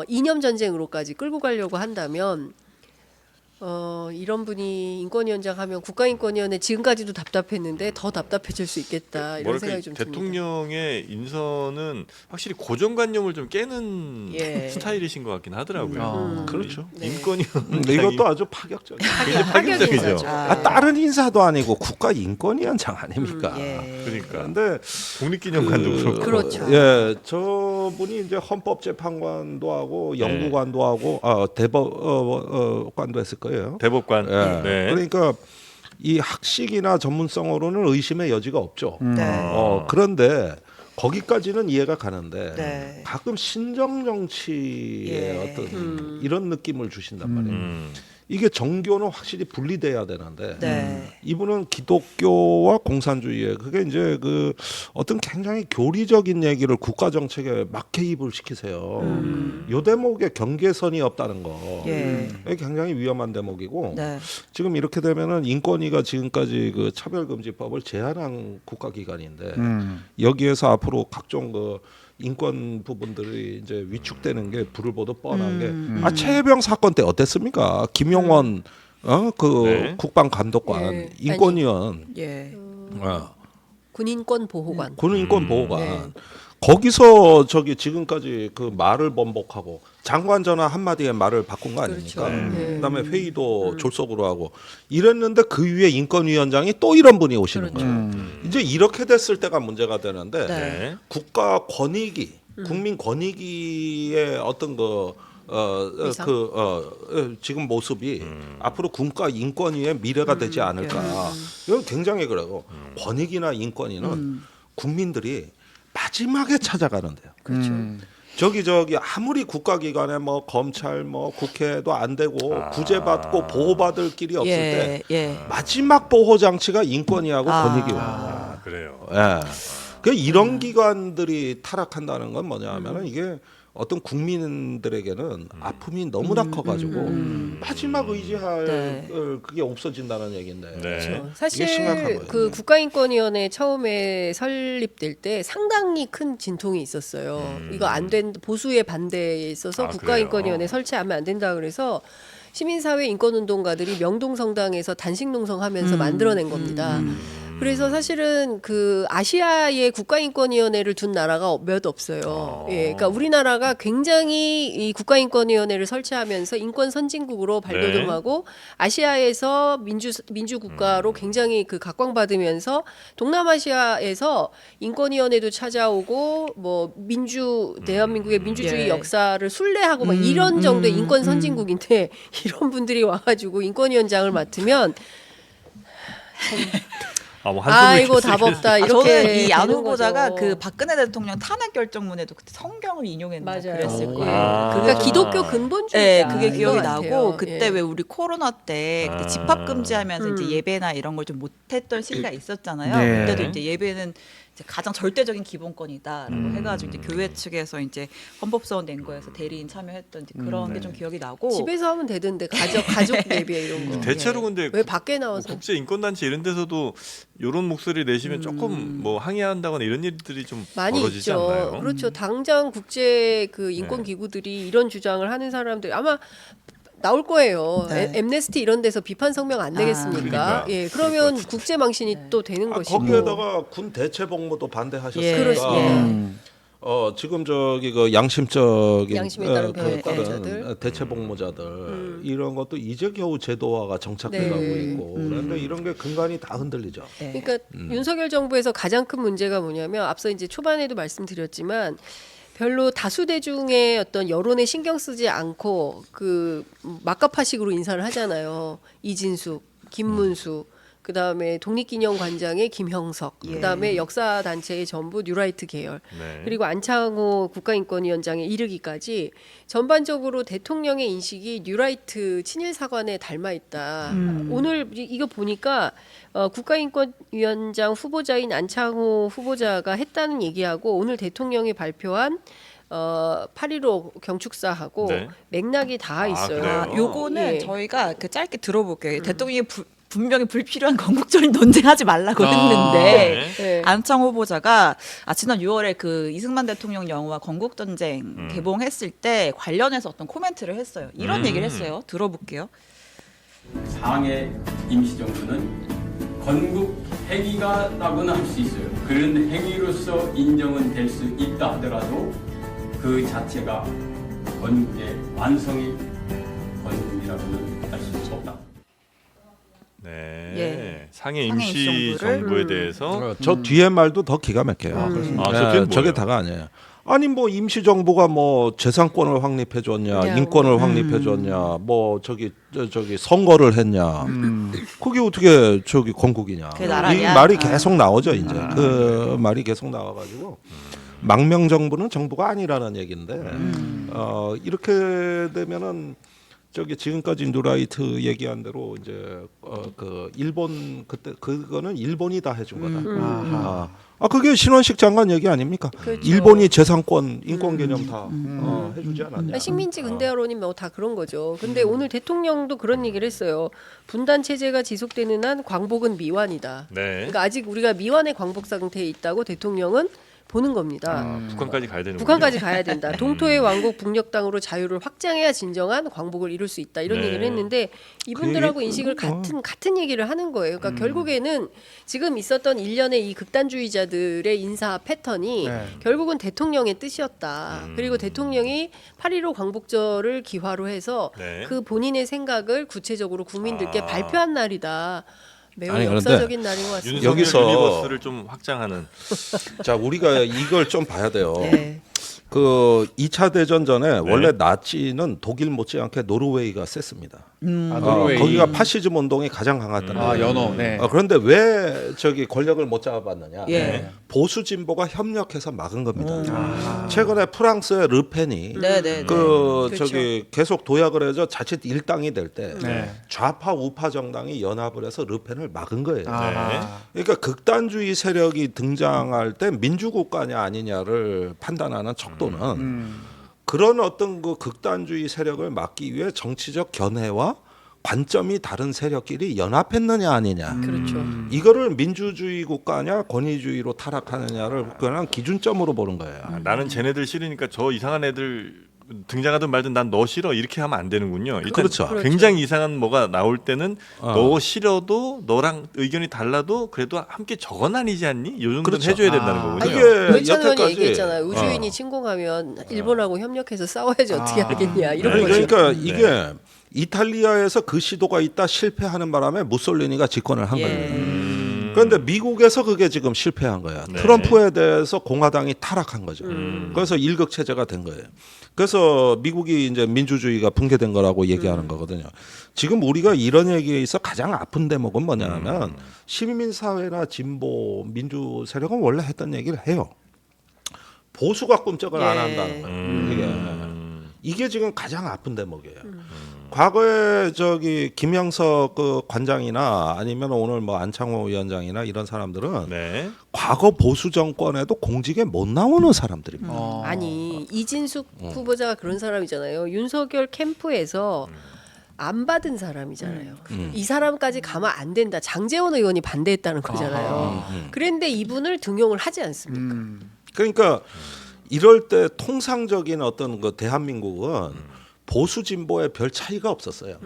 이념 전쟁으로까지 끌고 가려고 한다면 이런 분이 인권위원장 하면 국가인권위원회 지금까지도 답답했는데 더 답답해질 수 있겠다 이런
뭐랄까
생각이 좀 듭니다.
대통령의 인선은 확실히 고정관념을 좀 깨는
예.
스타일이신 것 같긴 하더라고요.
그렇죠.
네.
근데 이것도 아주 파격적이에요.
파격적이죠.
다른 인사도 아니고 국가인권위원장 아닙니까?
그러니까.
근데
국립기념관도 그렇고.
그렇죠.
예, 저분이 이제 헌법재판관도 하고 연구관도 하고 대법관도 했을 거예요.
대법관.
예.
네.
그러니까 이 학식이나 전문성으로는 의심의 여지가 없죠.
네.
그런데 거기까지는 이해가 가는데
네.
가끔 신정 정치의 어떤 이런 느낌을 주신단 말이에요. 이게 정교는 확실히 분리돼야 되는데 이분은 기독교와 공산주의에 그게 이제 그 어떤 굉장히 교리적인 얘기를 국가 정책에 막 개입을 시키세요. 요 대목에 경계선이 없다는 거. 이게 굉장히 위험한 대목이고 지금 이렇게 되면은 인권위가 지금까지 그 차별금지법을 제한한 국가기관인데 여기에서 앞으로 각종 그 인권 부분들이 이제 위축되는 게 불을 보듯 뻔한 게 최해병 사건 때 어땠습니까? 김용원 그 국방감독관 인권위원
군인권 보호관.
군인권 보호관 거기서 저기 지금까지 그 말을 번복하고 장관 전화 한마디에 말을 바꾼 거 아닙니까? 그다음에 회의도 졸속으로 하고 이랬는데 그 위에 인권위원장이 또 이런 분이 오시는 거예요. 이제 이렇게 됐을 때가 문제가 되는데 국가 권익위, 국민 권익위의 어떤 지금 모습이 앞으로 국가 인권위의 미래가 되지 않을까? 이건 굉장히 그래요. 권익이나 인권위는 국민들이 마지막에 찾아가는데요.
그렇죠.
저기 아무리 국가기관에 뭐 검찰 뭐 국회도 안 되고 구제받고 보호받을 길이 없을 때 마지막 보호 장치가 인권위하고 권익위원회예요.
그래요.
예. 그 이런 기관들이 타락한다는 건 뭐냐하면은 이게 어떤 국민들에게는 아픔이 너무나 커가지고 마지막 의지할 그게 없어진다는 얘기인데.
그렇죠.
이게 심각한
사실
거예요.
그 국가인권위원회 처음에 설립될 때 상당히 큰 진통이 있었어요. 이거 안 된 보수의 반대에 있어서 국가인권위원회 설치하면 안 된다 그래서 시민사회 인권운동가들이 명동성당에서 단식농성하면서 만들어낸 겁니다. 그래서 사실은 그 아시아의 국가인권위원회를 둔 나라가 몇 없어요. 예, 그러니까 우리나라가 굉장히 이 국가인권위원회를 설치하면서 인권 선진국으로 발돋움하고 아시아에서 민주 국가로 굉장히 그 각광받으면서 동남아시아에서 인권위원회도 찾아오고 뭐 대한민국의 민주주의
예.
역사를 순례하고 막 이런 정도의 인권 선진국인데 이런 분들이 와가지고 인권위원장을 맡으면
뭐 한숨을
아이고
쉬었어요.
답 없다 이렇게
저는 이 안
되는
후보자가
거죠.
그 박근혜 대통령 탄핵 결정문에도 그때 성경을 인용했나
맞아요.
그랬을
예.
거예요.
아.
그러니까
좀-
기독교 근본주의자.
네, 그게 기억이
이거
나고
같아요.
그때
예.
왜 우리 코로나 때 그때
아.
집합 금지하면서 이제 예배나 이런 걸 좀 못했던 시기가 있었잖아요.
네.
그때도 이제 예배는 이제 가장 절대적인 기본권이다라고 해가지고 이제 교회 측에서 이제 헌법소원 낸 거에서 대리인 참여했던 이제 그런 게 좀 기억이 나고.
집에서 하면 되던데 가족 예배 이런 거.
대체로
예.
근데
왜 밖에 나와서
국제 인권단체 이런 데서도 이런 목소리 내시면 조금 뭐 항의한다거나 이런 일들이 좀
많이
벌어지지
있죠.
않나요?
그렇죠. 당장 국제 그 인권 기구들이 이런 주장을 하는 사람들 아마 나올 거예요.
네.
엠네스티 이런 데서 비판 성명 안 내겠습니까?
그러니까.
예, 그러면 국제 망신이 또 되는 것이고.
거기에다가 군 대체 복무도 반대하셨으니까.
그렇습니다.
지금 저기 그 양심적인
양심에 따른
그
복무자들.
대체 복무자들 이런 것도 이제 겨우 제도화가 정착돼
네.
가고 있고 그런데 이런 게 근간이 다 흔들리죠.
네.
그러니까 윤석열 정부에서 가장 큰 문제가 뭐냐면 앞서 이제 초반에도 말씀드렸지만 별로 다수 대중의 어떤 여론에 신경 쓰지 않고 그 막가파식으로 인사를 하잖아요. 이진숙, 김문수, 그다음에 독립기념관장의 김형석, 그다음에 역사단체의 전부 뉴라이트 계열,
네.
그리고 안창호 국가인권위원장에 이르기까지 전반적으로 대통령의 인식이 뉴라이트 친일 사관에 닮아 있다. 오늘 이거 보니까 국가인권위원장 후보자인 안창호 후보자가 했다는 얘기하고 오늘 대통령이 발표한 8.15 경축사하고
네.
맥락이 다 있어요.
그래요?
요거는
예.
저희가 그 짧게 들어볼게요. 대통령이 분명히 불필요한 건국적인 논쟁하지 말라고 했는데
네.
안창호 후보자가 지난 6월에 그 이승만 대통령 영화 건국전쟁 개봉했을 때 관련해서 어떤 코멘트를 했어요. 이런 얘기를 했어요. 들어볼게요.
상해 임시정부는 건국 행위가라고는 할 수 있어요. 그런 행위로서 인정은 될 수 있다 하더라도 그 자체가 건국의 완성이 건국이라고는 할 수 없다.
네.
예.
상해
상해
임시
임시정부를
정부에 대해서
저 뒤에 말도 더 기가 막혀요.
아, 저 뒤엔
저게
뭐예요?
다가 아니에요. 아니 뭐 임시정부가 뭐 재산권을 확립해 줬냐, 인권을 확립해 줬냐, 뭐 저기 선거를 했냐. 그게 어떻게 저기 건국이냐.
그게
이
나라냐?
말이 계속 나오죠 이제. 그 말이 계속 나와가지고 망명 정부는 정부가 아니라는 얘기인데 이렇게 되면은. 저기 지금까지 누라이트 얘기한 대로 이제 그 일본 그때 그거는 일본이 다 해준 거다. 그게 신원식 장관 얘기 아닙니까?
그렇죠.
일본이 재산권, 인권 개념 다 해주지 않았냐?
식민지 근대화론이 뭐 다 그런 거죠. 근데 오늘 대통령도 그런 얘기를 했어요. 분단 체제가 지속되는 한 광복은 미완이다.
네.
그러니까 아직 우리가 미완의 광복 상태에 있다고 대통령은 보는 겁니다.
북한까지 가야 되는
북한까지 가야 된다. 동토의 왕국 북녘 땅으로 자유를 확장해야 진정한 광복을 이룰 수 있다. 이런
네.
얘기를 했는데 이분들하고
그
인식을 같은 얘기를 하는 거예요. 그러니까 결국에는 지금 있었던 일련의 이 극단주의자들의 인사 패턴이 결국은 대통령의 뜻이었다. 그리고 대통령이 8.15 광복절을 기화로 해서
네.
그 본인의 생각을 구체적으로 국민들께 발표한 날이다. 매우
아니, 그런데
역사적인 날인 것 같습니다.
윤석열
여기서-
유니버스를 좀 확장하는
자 우리가 이걸 좀 봐야 돼요.
네.
그 2차 대전 전에 원래 나치는 독일 못지않게 노르웨이가 셌습니다.
노르웨이.
거기가 파시즘 운동이 가장 강했던 나라예요.
연어. 네.
그런데 왜 저기 권력을 못 잡아봤느냐?
예.
보수 진보가 협력해서 막은 겁니다. 최근에 프랑스의 르펜이
네네.
그
그렇죠.
저기 계속 도약을 해서 자칫 일당이 될 때
네.
좌파 우파 정당이 연합을 해서 르펜을 막은 거예요.
아.
그러니까 극단주의 세력이 등장할 때 민주국가냐 아니냐를 판단하는 척도는 그런 어떤 그 극단주의 세력을 막기 위해 정치적 견해와 관점이 다른 세력끼리 연합했느냐 아니냐.
그렇죠.
이거를 민주주의 국가냐 권위주의로 타락하느냐를 그냥 기준점으로 보는 거예요.
나는 쟤네들 싫으니까 저 이상한 애들 등장하든 말든 난 너 싫어 이렇게 하면 안 되는군요. 일단
그렇죠.
굉장히 이상한 뭐가 나올 때는
어.
너 싫어도 너랑 의견이 달라도 그래도 함께 적어놔니지 않니? 요 정도는
그렇죠.
해줘야 된다는 거군요.
이게
노회찬 의원이
여태까지
얘기했잖아요. 우주인이 침공하면 일본하고 협력해서 싸워야지 어떻게 하겠냐 이런
아니,
거죠.
그러니까 이게 이탈리아에서 그 시도가 있다 실패하는 바람에 무솔리니가 집권을 한 겁니다. 그런데 미국에서 그게 지금 실패한 거야.
네.
트럼프에 대해서 공화당이 타락한 거죠. 그래서 일극 체제가 된 거예요. 그래서 미국이 이제 민주주의가 붕괴된 거라고 얘기하는 거거든요. 지금 우리가 이런 얘기에 있어 가장 아픈 대목은 뭐냐면 시민 사회나 진보 민주 세력은 원래 했던 얘기를 해요. 보수가 꿈쩍을 안 한다는 거예요. 이게 지금 가장 아픈 대목이에요. 과거에 저기 김영석 그 관장이나 아니면 오늘 뭐 안창호 위원장이나 이런 사람들은
네.
과거 보수 정권에도 공직에 못 나오는 사람들입니다.
아니 이진숙 후보자가 그런 사람이잖아요. 윤석열 캠프에서 안 받은 사람이잖아요. 이 사람까지 가면 안 된다. 장제원 의원이 반대했다는 거잖아요. 그런데 이분을 등용을 하지 않습니까?
그러니까 이럴 때 통상적인 어떤 그 대한민국은 보수 진보에 별 차이가 없었어요.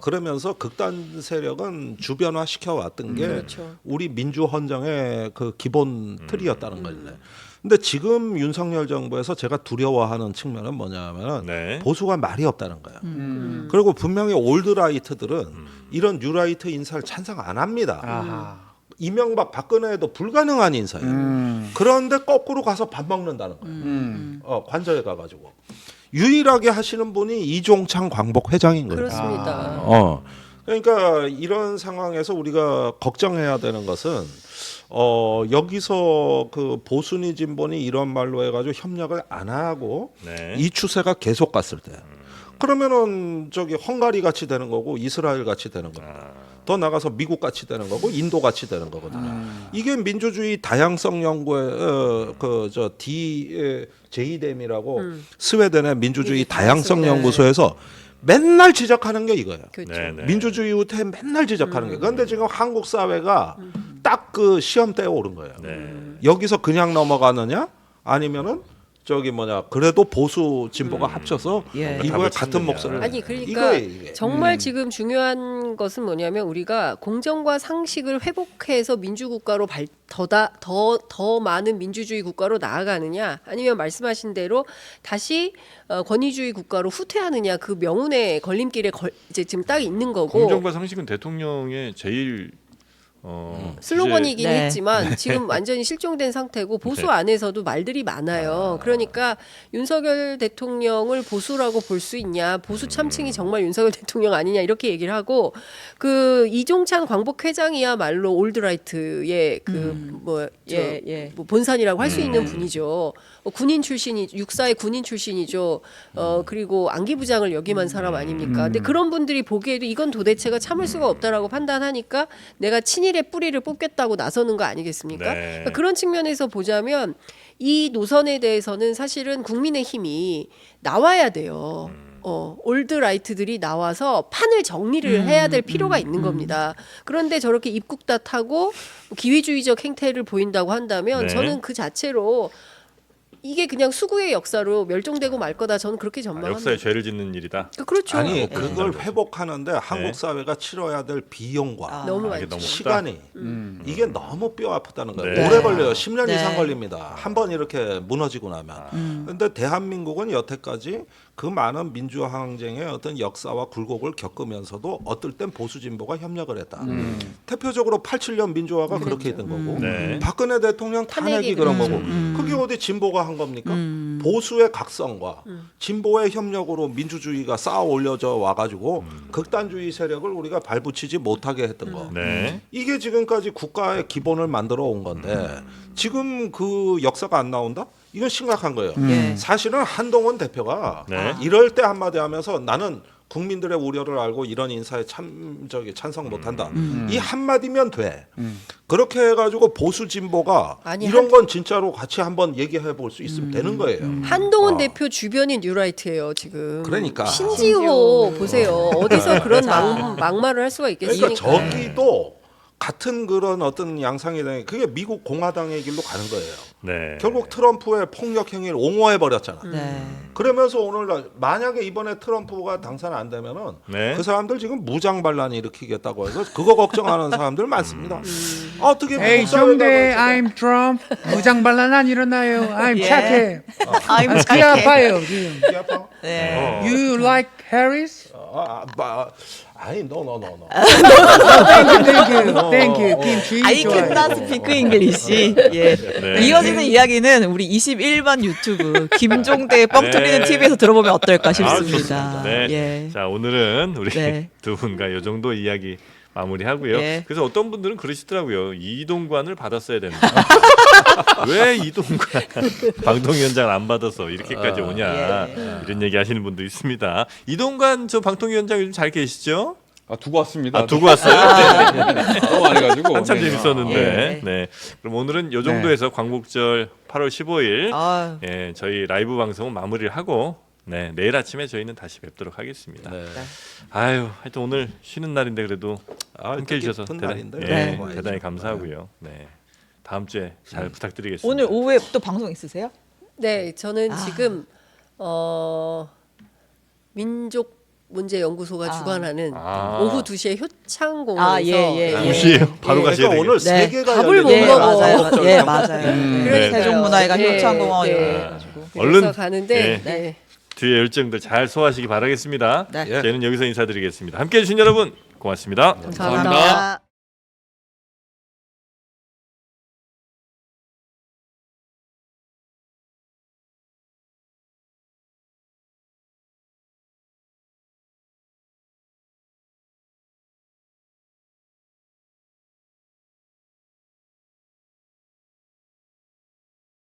그러면서 극단 세력은 주변화 시켜왔던 게
그렇죠.
우리 민주 헌정의 그 기본 틀이었다는 거죠. 근데 지금 윤석열 정부에서 제가 두려워하는 측면은 뭐냐면
네.
보수가 말이 없다는 거예요. 그리고 분명히 올드라이트들은 이런 뉴라이트 인사를 찬성 안 합니다. 이명박 박근혜도 불가능한 인사예요. 그런데 거꾸로 가서 밥 먹는다는 거예요. 관저에 가가지고. 유일하게 하시는 분이 이종창 광복 회장인 거예요.
그렇습니다.
그러니까 이런 상황에서 우리가 걱정해야 되는 것은 여기서 그 보수니 진보니 이런 말로 해가지고 협력을 안 하고
네.
이 추세가 계속 갔을 때 그러면은 저기 헝가리 같이 되는 거고 이스라엘 같이 되는 겁니다. 더 나가서 미국 같이 되는 거고 인도 같이 되는 거거든요. 이게 민주주의 다양성 연구의 그저 제이뎀이라고 스웨덴의 민주주의 다양성 연구소에서 맨날 지적하는 게 이거예요.
그렇죠.
네, 네.
민주주의 후퇴 맨날 지적하는 게. 그런데 지금 한국 사회가 딱 그 시험대에 오른 거예요.
네.
여기서 그냥 넘어가느냐 아니면은 저기 뭐냐 그래도 보수 진보가 합쳐서
예.
이거에
답을
같은
찾느냐.
목소리를
아니 그러니까
이거예요, 이게.
정말 지금 중요한 것은 뭐냐면 우리가 공정과 상식을 회복해서 민주국가로 더 많은 민주주의 국가로 나아가느냐 아니면 말씀하신 대로 다시 권위주의 국가로 후퇴하느냐 그 명운의 걸림길에 이제 지금 딱 있는 거고
공정과 상식은 대통령의 제일
슬로건이긴
네.
했지만 지금 완전히 실종된 상태고 보수
네.
안에서도 말들이 많아요. 그러니까 윤석열 대통령을 보수라고 볼 수 있냐, 보수 참칭이 정말 윤석열 대통령 아니냐 이렇게 얘기를 하고 그 이종찬 광복 회장이야말로 올드라이트의 뭐 본산이라고 할 수 있는 분이죠. 군인 출신이 육사의 군인 출신이죠. 그리고 안기부장을 역임한 사람 아닙니까? 근데 그런 분들이 보기에도 이건 도대체가 참을 수가 없다라고 판단하니까 내가 친일의 뿌리를 뽑겠다고 나서는 거 아니겠습니까?
네.
그러니까 그런 측면에서 보자면 이 노선에 대해서는 사실은 국민의힘이 나와야 돼요. 올드라이트들이 나와서 판을 정리를 해야 될 필요가 있는 겁니다. 그런데 저렇게 입국닷하고 기회주의적 행태를 보인다고 한다면
네.
저는 그 자체로 이게 그냥 수구의 역사로 멸종되고 말 거다. 저는 그렇게 전망합니다.
역사에 죄를 짓는 일이다.
그렇죠.
아니
예.
그걸 회복하는데 한국 사회가 치러야 될 비용과
너무
이게
많죠.
너무
시간이 이게 너무 뼈 아프다는 거예요.
네.
오래 걸려요. 10년
네.
이상 걸립니다. 한 번 이렇게 무너지고 나면. 그런데 대한민국은 여태까지 그 많은 민주화 항쟁의 어떤 역사와 굴곡을 겪으면서도 어떨 땐 보수 진보가 협력을 했다. 대표적으로 87년 민주화가 그렇게 했던 거고
네.
박근혜 대통령 탄핵이
탄핵이
그런
그렇죠.
거고 그게 어디 진보가 한 겁니까? 보수의 각성과 진보의 협력으로 민주주의가 쌓아 올려져 와가지고 극단주의 세력을 우리가 발붙이지 못하게 했던 거.
네.
이게 지금까지 국가의 기본을 만들어 온 건데 지금 그 역사가 안 나온다? 이건 심각한 거예요.
예.
사실은 한동훈 대표가
네.
이럴 때 한마디 하면서 나는 국민들의 우려를 알고 이런 인사에 찬성 못한다. 이 한마디면 돼. 그렇게 해가지고 보수 진보가
아니,
이런 건 진짜로 같이 한번 얘기해 볼 수 있으면 되는 거예요.
한동훈 대표 주변이 뉴라이트예요 지금.
그러니까.
신지호 보세요. 어디서 그런 막말을 할 수가 있겠습니까?
그러니까 저기도 같은 그런 어떤 양상이 되는 그게 미국 공화당의 길로 가는 거예요.
네.
결국 트럼프의 폭력 행위를 옹호해 버렸잖아.
네.
그러면서 오늘 만약에 이번에 트럼프가 당선 안 되면은
네.
그 사람들 지금 무장 반란 일으키겠다고 해서 그거 걱정하는 사람들 많습니다. 어떻게
에이
미국 사회가
정대 I'm Trump 무장 반란 안 일어나요. I'm
예.
착해.
I'm
귀
착해.
아파요 지금.
귀 아파?
네.
You like Harris?
아니 no.
Thank you. 김치
I
좋아요.
cannot speak English. 예.
네.
이어지는 이야기는 우리 21반 유튜브 김종대의 뻥 뚫리는
네.
TV에서 들어보면 어떨까
아,
싶습니다.
좋습니다. 네.
예.
자, 오늘은 우리
네.
두 분과 이 정도 이야기 마무리하고요.
예.
그래서 어떤 분들은 그러시더라고요. 이동관을 받았어야 된다. 왜 이동관 방통위원장을 안 받아서 이렇게까지 오냐 이런 얘기 하시는 분도 있습니다. 이동관 저 방통위원장 요즘 잘 계시죠?
두고 왔습니다.
아, 두고 왔어요?
너무 많이 가지고
한참
네.
재밌었는데.
예.
네. 그럼 오늘은 요 정도에서 광복절 8월 15일
아,
예, 저희 라이브 방송은 마무리를 하고 네, 내일 아침에 저희는 다시 뵙도록 하겠습니다.
네.
아유, 하여튼 오늘 쉬는 날인데 그래도 함께 해주셔서
뜻깊은
대단히,
날인데
예,
뭐
대단히 감사하고요. 네, 다음 주에 잘 부탁드리겠습니다.
오늘 오후에 또 방송 있으세요?
네, 저는
아.
지금 민족 문제 연구소가 주관하는
아.
오후 2시에 효창공원에서
아, 예.
2시에요? 바로
예.
가셔야
그러니까
되겠네요.
오늘
네.
세 개가
밥을 못
열리는
먹어.
거예요.
맞아요. 예, 맞아요.
네.
세종문화회관
네.
효창공원
네.
이렇게 해가지고.
그래서
얼른
가는데
예.
네.
뒤에 열정들 잘 소화하시기 바라겠습니다.
네.
저희는 여기서 인사드리겠습니다. 함께해 주신 여러분 고맙습니다.
감사합니다.